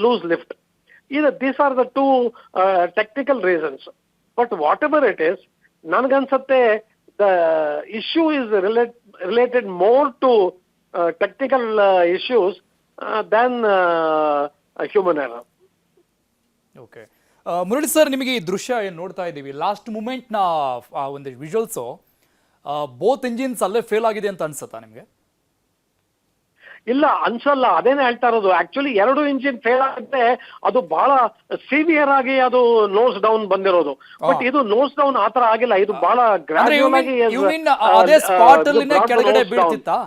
lose lift. These are the two technical reasons. But whatever it is, ನನಗನ್ಸುತ್ತೆ the issue is related more to technical issues than human error. Okay Murali sir, ನಿಮಗೆ ಈ ದೃಶ್ಯ ಏನು ನೋಡ್ತಾ ಇದ್ದೀವಿ, ಲಾಸ್ಟ್ ಮೂಮೆಂಟ್ನ ಒಂದು ವಿಜುವಲ್ಸು, ಬೋತ್ ಇಂಜಿನ್ಸ್ ಅಲ್ಲೇ fail ಆಗಿದೆ ಅಂತ ಅನ್ಸುತ್ತಾ ನಿಮಗೆ? ಇಲ್ಲ ಅನ್ಸಲ್ಲ, ಅದೇನೆ ಹೇಳ್ತಾ ಇರೋದು. ಆಕ್ಚುಲಿ 2 ಇಂಜಿನ್ ಫೇಲ್ ಆಗುತ್ತೆ, ಅದು ಬಹಳ ಸಿವಿಯರ್ ಆಗಿ ಅದು ನೋಸ್ ಡೌನ್ ಬಂದಿರೋದು. ಬಟ್ ಇದು ನೋಸ್ ಡೌನ್ ಆತರ ಆಗಿಲ್ಲ, ಇದು ಬಹಳ ಗ್ರಾಜುವಲ್ ಆಗಿ ಅದೇ ಸ್ಪಾಟ್ ಅಲ್ಲಿ ಕೆಳಗಡೆ ಬೀಳ್ತಿತ್ತಾ?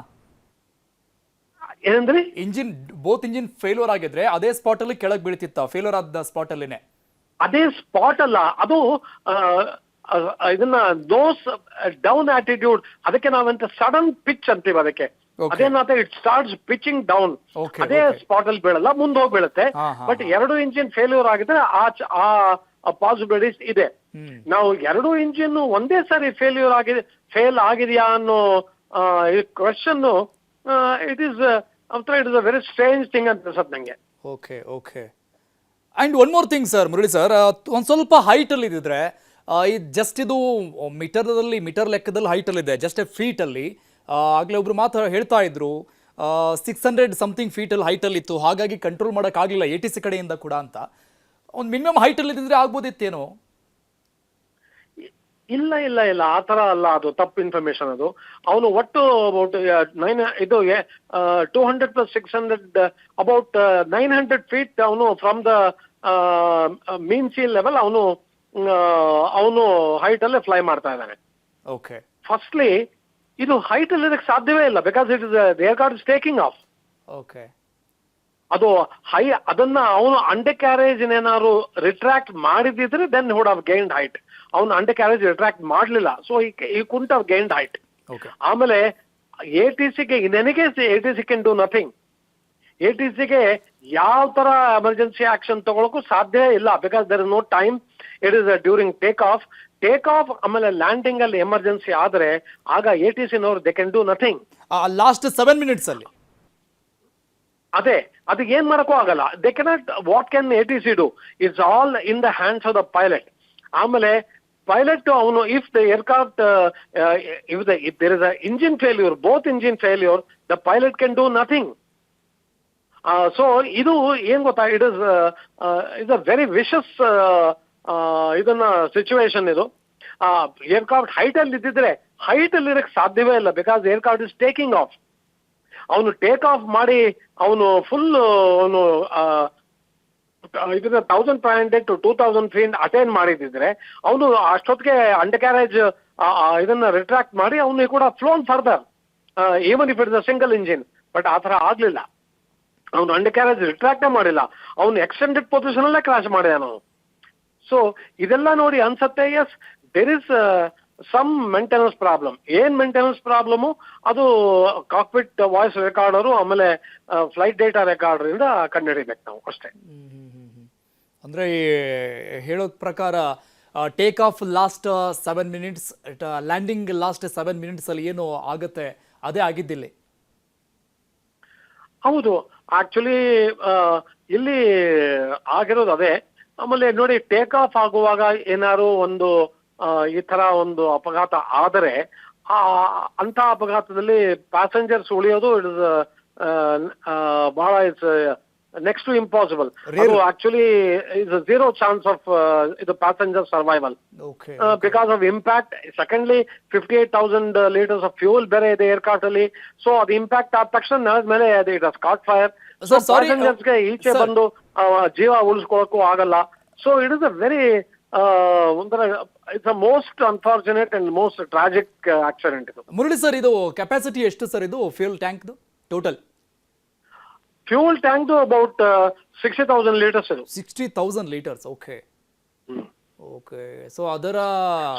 ಏನಂದ್ರಿ? ಬೋತ್ ಇಂಜಿನ್ ಫೇಲ್ಯೂರ್ ಆಗಿದ್ರೆ ಅದೇ ಸ್ಪಾಟ್ ಅಲ್ಲಿ ಕೆಳಗೆ ಬೀಳ್ತಿತ್ತಾ? ಫೇಲ್ಯೂರ್ ಆದ ಸ್ಪಾಟ್ ಅಲ್ಲಿನೇ? ಅದೇ ಸ್ಪಾಟ್ ಅಲ್ಲ, ಅದು ಇದನ್ನ ನೋಸ್ ಡೌನ್ ಆಟಿಟ್ಯೂಡ್, ಅದಕ್ಕೆ ನಾವಂತ ಸಡನ್ ಪಿಚ್ ಅಂತೀವಿ ಅದಕ್ಕೆ. ಅದೇನಾದ್ರೆ ಇಟ್ ಸ್ಟಾರ್ಟ್ಸ್ ಪಿಚಿಂಗ್ ಡೌನ್, ಅದೇ ಸ್ಪಾಟ್ ಅಲ್ಲಿ ಬೀಳಲ್ಲ, ಮುಂದೆ ಹೋಗಿ ಬೀಳುತ್ತೆ. ಬಟ್ 2 ಇಂಜಿನ್ ಫೇಲ್ಯೂರ್ ಆಗಿದ್ರೆ ಆ ಪಾಸಿಬಿಲಿಟೀಸ್ ಇದೆ. ನಾವು 2 ಇಂಜಿನ್ ಒಂದೇ ಸಾರಿ ಫೇಲ್ ಆಗಿದೆಯಾ ಅನ್ನೋ question, it is a very strange thing ಅಂತ ಅನ್ಸುತ್ತೆ ನಂಗೆ. Okay okay. And one more thing sir, Murali sir, ಒಂದು ಸ್ವಲ್ಪ ಹೈಟ್ ಅಲ್ಲಿ ಇದ್ದಿದ್ರೆ ಜಸ್ಟ್ ಇದು ಮೀಟರ್ ಲೆಕ್ಕದಲ್ಲಿ ಹೈಟ್ ಅಲ್ಲಿ ಇದೆ, ಜಸ್ಟ್ ಫೀಟ್ ಅಲ್ಲಿ. ಆಗಲೇ ಒಬ್ರು ಹೇಳ್ತಾ ಇದ್ರು 600 ಸಮಥಿಂಗ್ ಫೀಟಲ್ಲಿ ಹೈಟಲ್ಲಿ ಇತ್ತು, ಹಾಗಾಗಿ ಕಂಟ್ರೋಲ್ ಮಾಡೋಕ್ಕಾಗಲಿಲ್ಲ ATC ಕಡೆಯಿಂದ ಕೂಡ ಅಂತ. ಒಂದು ಮಿನಿಮಮ್ ಹೈಟಲ್ಲಿ ಇದ್ದಿದ್ರೆ ಆಗ್ಬೋದಿತ್ತೇನೋ? ಇಲ್ಲ ಇಲ್ಲ ಇಲ್ಲ, ಆ ಥರ ಅಲ್ಲ, ಅದು ತಪ್ಪು ಇನ್ಫಾರ್ಮೇಶನ್. ಅದು ಅವನು ಒಟ್ಟು ಅಬೌಟ್ 200 + 600 ಅಬೌಟ್ 900 ಫೀಟ್ ಅವನು from the mean sea level ಅವನು ಹೈಟ್ ಅಲ್ಲೇ ಫ್ಲೈ ಮಾಡ್ತಾ ಇದ್ದಾನೆ. ಓಕೆ. ಫಸ್ಟ್ಲಿ ಇದು ಹೈಟ್ ಅಲ್ಲಿ ಇರಕ್ಕೆ ಸಾಧ್ಯವೇ ಇಲ್ಲ, because it is aircraft is taking off. Okay. ಅದು ಅದನ್ನ ಅವನು ಅಂಡರ್ ಕ್ಯಾರೇಜ್ ಏನಾದ್ರು ರಿಟ್ರಾಕ್ಟ್ ಮಾಡಿದಿದ್ರೆ then would have gained height. ಅವನು ಅಂಡರ್ ಕ್ಯಾರೇಜ್ ರಿಟ್ರಾಕ್ಟ್ ಮಾಡಲಿಲ್ಲ, ಸೊ ಈ ಕುಂಟ್ ಹಾವ್ ಗೈನ್ಡ್ ಹೈಟ್. ಆಮೇಲೆ ATCಗೆ ATC ಕ್ಯಾನ್ ಡೂ ನಥಿಂಗ್. ATCಗೆ ಯಾವ ತರ ಎಮರ್ಜೆನ್ಸಿ ಆಕ್ಷನ್ ತಗೊಳಕ್ಕೂ ಸಾಧ್ಯ ಇಲ್ಲ, because there is no time. It is during take off ಆಮೇಲೆ ಲ್ಯಾಂಡಿಂಗ್ ಅಲ್ಲಿ ಎಮರ್ಜೆನ್ಸಿ ಆದ್ರೆ ಆಗ ATC ನವರು they can do nothing. Last 7 minutes ಅಲ್ಲಿ ಅದೇ ಅದಕ್ಕೆ ಏನ್ ಮಾಡಕ್ಕೂ ಆಗಲ್ಲ. They cannot. What can ATC do? It's all in the hands of the pilot. ಆಮೇಲೆ ಪೈಲಟ್ ಅವನು if the aircraft if there is a engine failure, both engine failure, the pilot can do nothing. So ಇದು ಏನ್ ಗೊತ್ತಾ, it is a very vicious ಇದನ್ನ situation ಇದು. Aircraft height ಅಲ್ಲಿ ಇದ್ದಿದ್ರೆ height ಅಲ್ಲಿ ಇರಕ್ಕೆ ಸಾಧ್ಯವೇ ಇಲ್ಲ, because aircraft is taking of. ಅವನು ಟೇಕ್ ಆಫ್ ಮಾಡಿ ಅವನು ಫುಲ್ ಇದನ್ನ 1500 to 2000 ಫೀಟ್ ಅಟೈನ್ ಮಾಡಿದ್ರೆ ಅವನು ಅಷ್ಟೊತ್ತಿಗೆ ಅಂಡರ್ ಕ್ಯಾರೇಜ್ ಇದನ್ನ ರಿಟ್ರಾಕ್ಟ್ ಮಾಡಿ ಅವನು ಕೂಡ ಫ್ಲೋನ್ further, even if it's a single engine. But ಆ ಥರ ಆಗ್ಲಿಲ್ಲ, ಅವನು ಅಂಡರ್ ಕ್ಯಾರೇಜ್ ರಿಟ್ರಾಕ್ಟೇ ಮಾಡಿಲ್ಲ, ಅವನು ಎಕ್ಸ್ಟೆಂಡೆಡ್ ಪೊಸಿಷನ್ ಅಲ್ಲೇ ಕ್ರಾಶ್ ಮಾಡಿದ ನಾವು. ಸೊ ಇದೆಲ್ಲ ನೋಡಿ ಅನ್ಸತ್ತೆ, yes there is some maintenance problem. ಏನ್ ಮೇಂಟೆನೆನ್ಸ್ ಪ್ರಾಬ್ಲಮು ಅದು ಕಾಕ್ಪಿಟ್ ವಾಯ್ಸ್ ರೆಕಾರ್ಡರು ಆಮೇಲೆ ಫ್ಲೈಟ್ ಡೇಟಾ ರೆಕಾರ್ಡರ್ ಇಂದ ಕಂಡುಹಿಡಿಬೇಕು ನಾವು ಅಷ್ಟೇ. ಅಂದ್ರೆ ಹೇಳೋ ಪ್ರಕಾರ take off last 7 minutes, landing last 7 minutes ಅಲ್ಲಿ ಏನು ಆಗುತ್ತೆ ಅದೇ ಆಗಿದ್ದಿಲ್ಲ. ಹೌದು, ಆಕ್ಚುಲಿ ಇಲ್ಲಿ ಆಗಿರೋದು ಅದೇ. ಆಮೇಲೆ ನೋಡಿ, ಟೇಕ್ ಆಫ್ ಆಗುವಾಗ ಏನಾದ್ರು ಒಂದು ಈ ತರ ಒಂದು ಅಪಘಾತ ಆದರೆ ಅಂತ ಅಪಘಾತದಲ್ಲಿ ಪ್ಯಾಸೆಂಜರ್ಸ್ ಉಳಿಯೋದು ಇಟ್ ಇಸ್ ಬಹಳ ಇಟ್ಸ್ ನೆಕ್ಸ್ಟ್ ಟು ಇಂಪಾಸಿಬಲ್. ಅದು actually is zero chance of ಇದು passenger survival because of impact. Secondly 58,000 litres of fuel ಬೇರೆ ಇದೆ ಏರ್ಕ್ರಾಫ್ಟ್ ಅಲ್ಲಿ. ಸೊ ಅದು ಇಂಪ್ಯಾಕ್ಟ್ ಆದ ತಕ್ಷಣ ಮೇಲೆ ಅದು ಇಟ್ ಹಸ್ ಕಾಟ್ ಫೈರ್. ಪ್ಯಾಸೆಂಜರ್ಸ್ಗೆ ಈಚೆ ಬಂದು ಜೀವ ಉಳಿಸ್ಕೊಳಕ್ಕೂ ಆಗಲ್ಲ. So it is a very ಒಂಥರ it's a most unfortunate and most tragic accident ಇದು. ಮುರಳಿ ಸರ್, ಇದು ಕೆಪಾಸಿಟಿ ಎಷ್ಟು ಸರ್ ಇದು ಫ್ಯೂಲ್ ಟ್ಯಾಂಕ್ದು total? Fuel tank about 60,000 litres ಇದು. 60,000 ಲೀಟರ್ಸ್. ಓಕೆ. ಓಕೆ, ಸೊ ಅದರ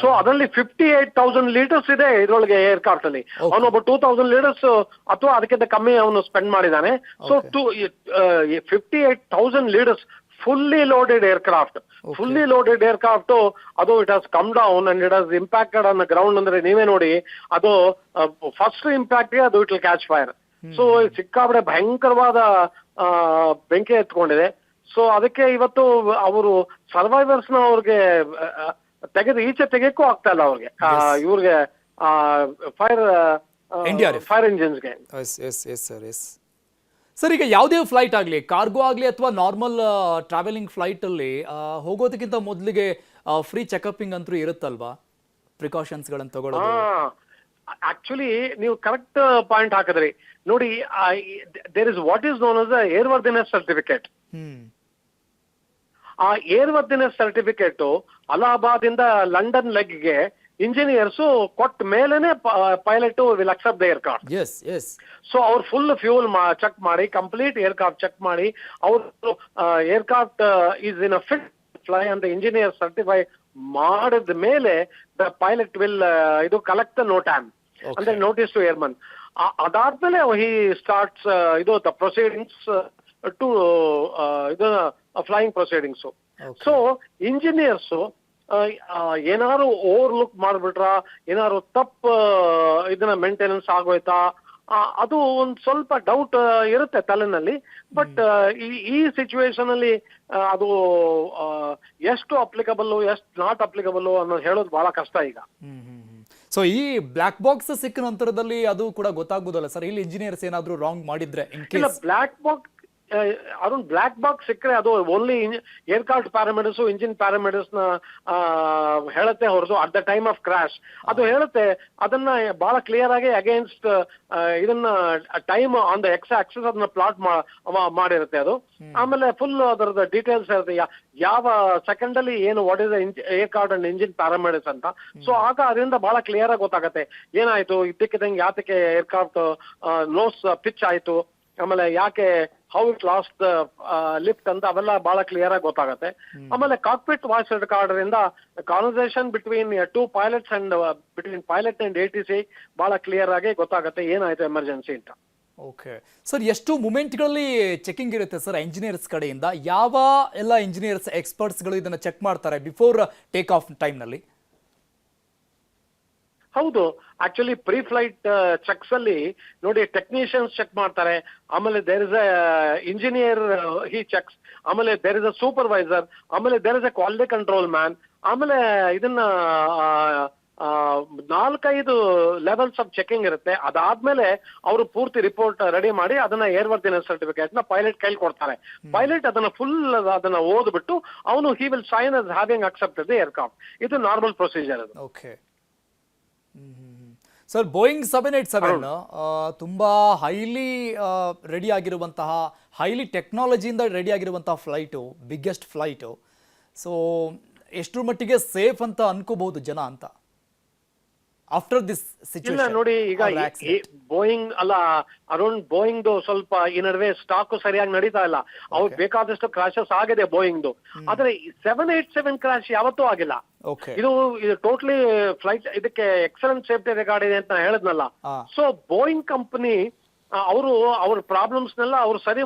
ಸೊ ಅದರಲ್ಲಿ 58,000 ಲೀಟರ್ಸ್ ಇದೆ ಇದ್ರೊಳಗೆ ಏರ್ ಕ್ರಾಫ್ಟ್ ಅಲ್ಲಿ. ಅವನೊಬ್ಬ 2,000 ಲೀಟರ್ಸ್ ಅಥವಾ ಅದಕ್ಕಿಂತ ಕಮ್ಮಿ ಅವನು ಸ್ಪೆಂಡ್ ಮಾಡಿದ್ದಾನೆ. So 58,000 litres fully loaded aircraft. Fully loaded aircraft, ಅದು it has come down and it has impacted on the ground. ಅಂದ್ರೆ ನೀವೇ ನೋಡಿ, ಅದು ಫಸ್ಟ್ ಇಂಪ್ಯಾಕ್ಟ್ ಗೆ ಅದು it will catch fire. So ಸಿಕ್ಕಾಪಟ್ಟೆ ಭಯಂಕರವಾದ ಬೆಂಕಿ ಎತ್ಕೊಂಡಿದೆ. ಸೊ ಅದಕ್ಕೆ ಇವತ್ತು ಅವರು ಸರ್ವೈವರ್ಸ್ ನ ಅವ್ರಿಗೆ ಈಚೆ ತೆಗೆಯಕ್ಕೂ ಆಗ್ತಾ ಇಲ್ಲ ಅವ್ರಿಗೆ, ಇವ್ರಿಗೆ ಫೈರ್ ಇಂಜಿನ್ಸ್ಗೆ. ಸರ್, ಈಗ ಯಾವುದೇ ಫ್ಲೈಟ್ ಆಗಲಿ, ಕಾರ್ಗೋ ಆಗಲಿ ಅಥವಾ ನಾರ್ಮಲ್ ಟ್ರಾವೆಲಿಂಗ್ ಫ್ಲೈಟಲ್ಲಿ ಹೋಗೋದಕ್ಕಿಂತ ಮೊದಲಿಗೆ ಫ್ರೀ ಚೆಕಪ್ಪಿಂಗ್ ಅಂತೂ ಇರುತ್ತಲ್ವಾ, ಪ್ರಿಕಾಷನ್ಸ್ಗಳನ್ನು ತಗೊಳ್ಳೋದು? ಆಕ್ಚುಲಿ ನೀವು ಕರೆಕ್ಟ್ ಪಾಯಿಂಟ್ ಹಾಕಿದ್ರಿ ನೋಡಿ. There is what is known as the airworthiness certificate. ಆ ಏರ್ವರ್ದಿನೆಸ್ ಸರ್ಟಿಫಿಕೇಟ್ ಅಲಹಾಬಾದ್ ಇಂದ ಲಂಡನ್ ಲೆಗ್ಗೆ ಇಂಜಿನಿಯರ್ಸ್ ಕೊಟ್ಟ ಮೇಲೆನೆ pilot will accept the aircraft. So ಅವ್ರು ಫುಲ್ ಫ್ಯೂಲ್ ಚೆಕ್ ಮಾಡಿ, ಕಂಪ್ಲೀಟ್ ಏರ್ಕ್ರಾಫ್ಟ್ ಚೆಕ್ ಮಾಡಿ, ಅವ್ರು aircraft is in a fit fly ಅಂತ engineer certify ಮಾಡಿದ ಮೇಲೆ ದ ಪೈಲಟ್ ವಿಲ್ ಇದು ಕಲೆಕ್ಟ್ ದ ನೋಟ್ಯಾಮ್ ಅಂದ್ರೆ ನೋಟಿಸ್ ಟು ಏರ್ಮನ್. ಅದಾದ್ಮೇಲೆ ಹಿ ಸ್ಟಾರ್ಟ್ಸ್ ಇದು ದ ಪ್ರೊಸೀಡಿಂಗ್ಸ್ ಟು ಇದು ಫ್ಲೈಯಿಂಗ್ ಪ್ರೊಸೀಡಿಂಗ್ಸ್. ಸೊ ಇಂಜಿನಿಯರ್ಸ್ ಏನಾದ್ರು ಓವರ್ಲುಕ್ ಮಾಡ್ಬಿಟ್ರ, ಏನಾದ್ರು ತಪ್ಪು ಇದನ್ನ ಮೇಂಟೆನೆನ್ಸ್ ಆಗೋಯ್ತಾ, ಅದು ಒಂದ್ ಸ್ವಲ್ಪ ಡೌಟ್ ಇರುತ್ತೆ ತಲೆನಲ್ಲಿ. ಬಟ್ ಈ ಸಿಚುವೇಶನ್ ಅಲ್ಲಿ ಅದು ಎಷ್ಟು ಅಪ್ಲಿಕಬಲ್ ಎಷ್ಟು ನಾಟ್ ಅಪ್ಲಿಕಬಲ್ ಅನ್ನೋದು ಹೇಳೋದು ಬಹಳ ಕಷ್ಟ ಈಗ. ಸೊ ಈ ಬ್ಲಾಕ್ ಬಾಕ್ಸ್ ಸಿಕ್ಕ ನಂತರದಲ್ಲಿ ಅದು ಕೂಡ ಗೊತ್ತಾಗ್ಬೋದಲ್ಲ ಸರ್, ಇಲ್ಲಿ ಇಂಜಿನಿಯರ್ಸ್ ಏನಾದ್ರು ರಾಂಗ್ ಮಾಡಿದ್ರೆ? ಬ್ಲಾಕ್ ಬಾಕ್ಸ್ ಅದೊಂದು ಬ್ಲಾಕ್ ಬಾಕ್ಸ್ ಸಿಕ್ಕರೆ ಅದು only aircraft parameters, engine parameters ನ ಹೇಳುತ್ತೆ ಹೊರತು at the time of crash ಅದು ಹೇಳುತ್ತೆ. ಅದನ್ನ ಬಹಳ ಕ್ಲಿಯರ್ ಆಗಿ ಅಗೇನ್ಸ್ಟ್ ಇದನ್ನ time on the X Axis ಅದನ್ನ ಪ್ಲಾಟ್ ಮಾಡಿರುತ್ತೆ ಅದು. ಆಮೇಲೆ ಫುಲ್ ಅದರದ ಡೀಟೇಲ್ಸ್ ಇರುತ್ತೆ, ಯಾವ ಸೆಕೆಂಡ್ ಅಲ್ಲಿ ಏನು what is aircraft and engine parameters ಅಂತ. ಸೊ ಆಗ ಅದರಿಂದ ಬಹಳ ಕ್ಲಿಯರ್ ಆಗಿ ಗೊತ್ತಾಗತ್ತೆ ಏನಾಯ್ತು, ಇದ್ದಕ್ಕಿದ್ದಂಗೆ ಯಾತಕ್ಕೆ ಏರ್ಕ್ರಾಫ್ಟ್ ನೋಸ್ ಪಿಚ್ ಆಯ್ತು, ಆಮೇಲೆ ಯಾಕೆ ಹೌ ಇಟ್ ಲಾಸ್ಟ್ ಲಿಫ್ಟ್ ಅಂತ ಅವೆಲ್ಲ ಬಹಳ ಕ್ಲಿಯರ್ ಆಗಿ ಗೊತ್ತಾಗತ್ತೆ. ಆಮೇಲೆ ಕಾಕ್ಪಿಟ್ ವಾಯ್ಸ್ ರೆಕಾರ್ಡರ್ ಇಂದ conversation between two pilots and between pilot and ATC ಬಹಳ ಕ್ಲಿಯರ್ ಆಗಿ ಗೊತ್ತಾಗತ್ತೆ ಏನಾಯ್ತು ಎಮರ್ಜೆನ್ಸಿ ಅಂತ. ಓಕೆ ಸರ್, ಎಷ್ಟು ಮೂಮೆಂಟ್ಗಳಲ್ಲಿ ಚೆಕಿಂಗ್ ಇರುತ್ತೆ ಸರ್ ಇಂಜಿನಿಯರ್ಸ್ ಕಡೆಯಿಂದ? ಯಾವ ಎಲ್ಲ ಇಂಜಿನಿಯರ್ಸ್ ಎಕ್ಸ್ಪರ್ಟ್ಸ್ಗಳು ಇದನ್ನ ಚೆಕ್ ಮಾಡ್ತಾರೆ ಬಿಫೋರ್ ಟೇಕ್ ಆಫ್ ಟೈಮ್ನಲ್ಲಿ? ಹೌದು, ಆಕ್ಚುಲಿ ಪ್ರೀ ಫ್ಲೈಟ್ ಚೆಕ್ಸ್ ಅಲ್ಲಿ ನೋಡಿ ಟೆಕ್ನಿಷಿಯನ್ಸ್ ಚೆಕ್ ಮಾಡ್ತಾರೆ, ಆಮೇಲೆ there is a engineer he checks, ಆಮೇಲೆ ದೇರ್ ಇಸ್ ಅ ಸೂಪರ್ವೈಸರ್, ಆಮೇಲೆ there is a quality control man, ಆಮೇಲೆ ಇದನ್ನ 4-5 ಲೆವೆಲ್ಸ್ ಆಫ್ ಚೆಕಿಂಗ್ ಇರುತ್ತೆ. ಅದಾದ್ಮೇಲೆ ಅವರು ಪೂರ್ತಿ ರಿಪೋರ್ಟ್ ರೆಡಿ ಮಾಡಿ ಅದನ್ನ ಏರ್ವರ್ದಿನೆಸ್ ಸರ್ಟಿಫಿಕೇಟ್ ನ ಪೈಲಟ್ ಕೈಲಿ ಕೊಡ್ತಾರೆ. ಪೈಲಟ್ ಅದನ್ನ ಫುಲ್ ಅದನ್ನ ಓದ್ಬಿಟ್ಟು ಅವನು he will sign as having accepted the aircraft. ಇದು ನಾರ್ಮಲ್ ಪ್ರೊಸೀಜರ್ ಅದು. ಓಕೆ ಸರ್, ಬೋಯಿಂಗ್ 787 ತುಂಬಾ ಹೈಲಿ ರೆಡಿ ಆಗಿರುವಂತಹ, ಹೈಲಿ ಟೆಕ್ನಾಲಜಿಯಿಂದ ರೆಡಿ ಆಗಿರುವಂತಹ ಫ್ಲೈಟು, ಬಿಗ್ಗೆಸ್ಟ್ ಫ್ಲೈಟು. ಸೊ ಎಷ್ಟರ ಮಟ್ಟಿಗೆ ಸೇಫ್ ಅಂತ ಅನ್ಕೋಬಹುದು ಜನ ಅಂತ ಆಫ್ಟರ್ ದಿಸ್ ಸಿಚುವೇಶನ್? ಇಲ್ಲ ನೋಡಿ, ಈಗ ಬೋಯಿಂಗ್ ಅಲ್ಲ, ಅರೌಂಡ್ ಬೋಯಿಂಗ್ ಸ್ವಲ್ಪ ಈ ನಡುವೆ ಸ್ಟಾಕ್ ಸರಿಯಾಗಿ ನಡೀತಾ ಇಲ್ಲ. ಅವ್ರು ಬೇಕಾದಷ್ಟು ಕ್ರಾಶಸ್ ಆಗಿದೆ ಬೋಯಿಂಗ್, ಆದ್ರೆ 787 ಕ್ರಾಶ್ ಯಾವತ್ತೂ ಆಗಿಲ್ಲ. ಇದು ಟೋಟಲಿ ಫ್ಲೈಟ್ ಇದಕ್ಕೆ ಎಕ್ಸಲೆಂಟ್ ಸೇಫ್ಟಿ ರೆಕಾರ್ಡ್ ಇದೆ ಅಂತ ಹೇಳಿದ್ನಲ್ಲ. ಸೊ ಬೋಯಿಂಗ್ ಕಂಪನಿ ಅವರು ಅವ್ರ ಪ್ರಾಬ್ಲಮ್ಸ್ನೆಲ್ಲ ಅವ್ರು ಸರಿ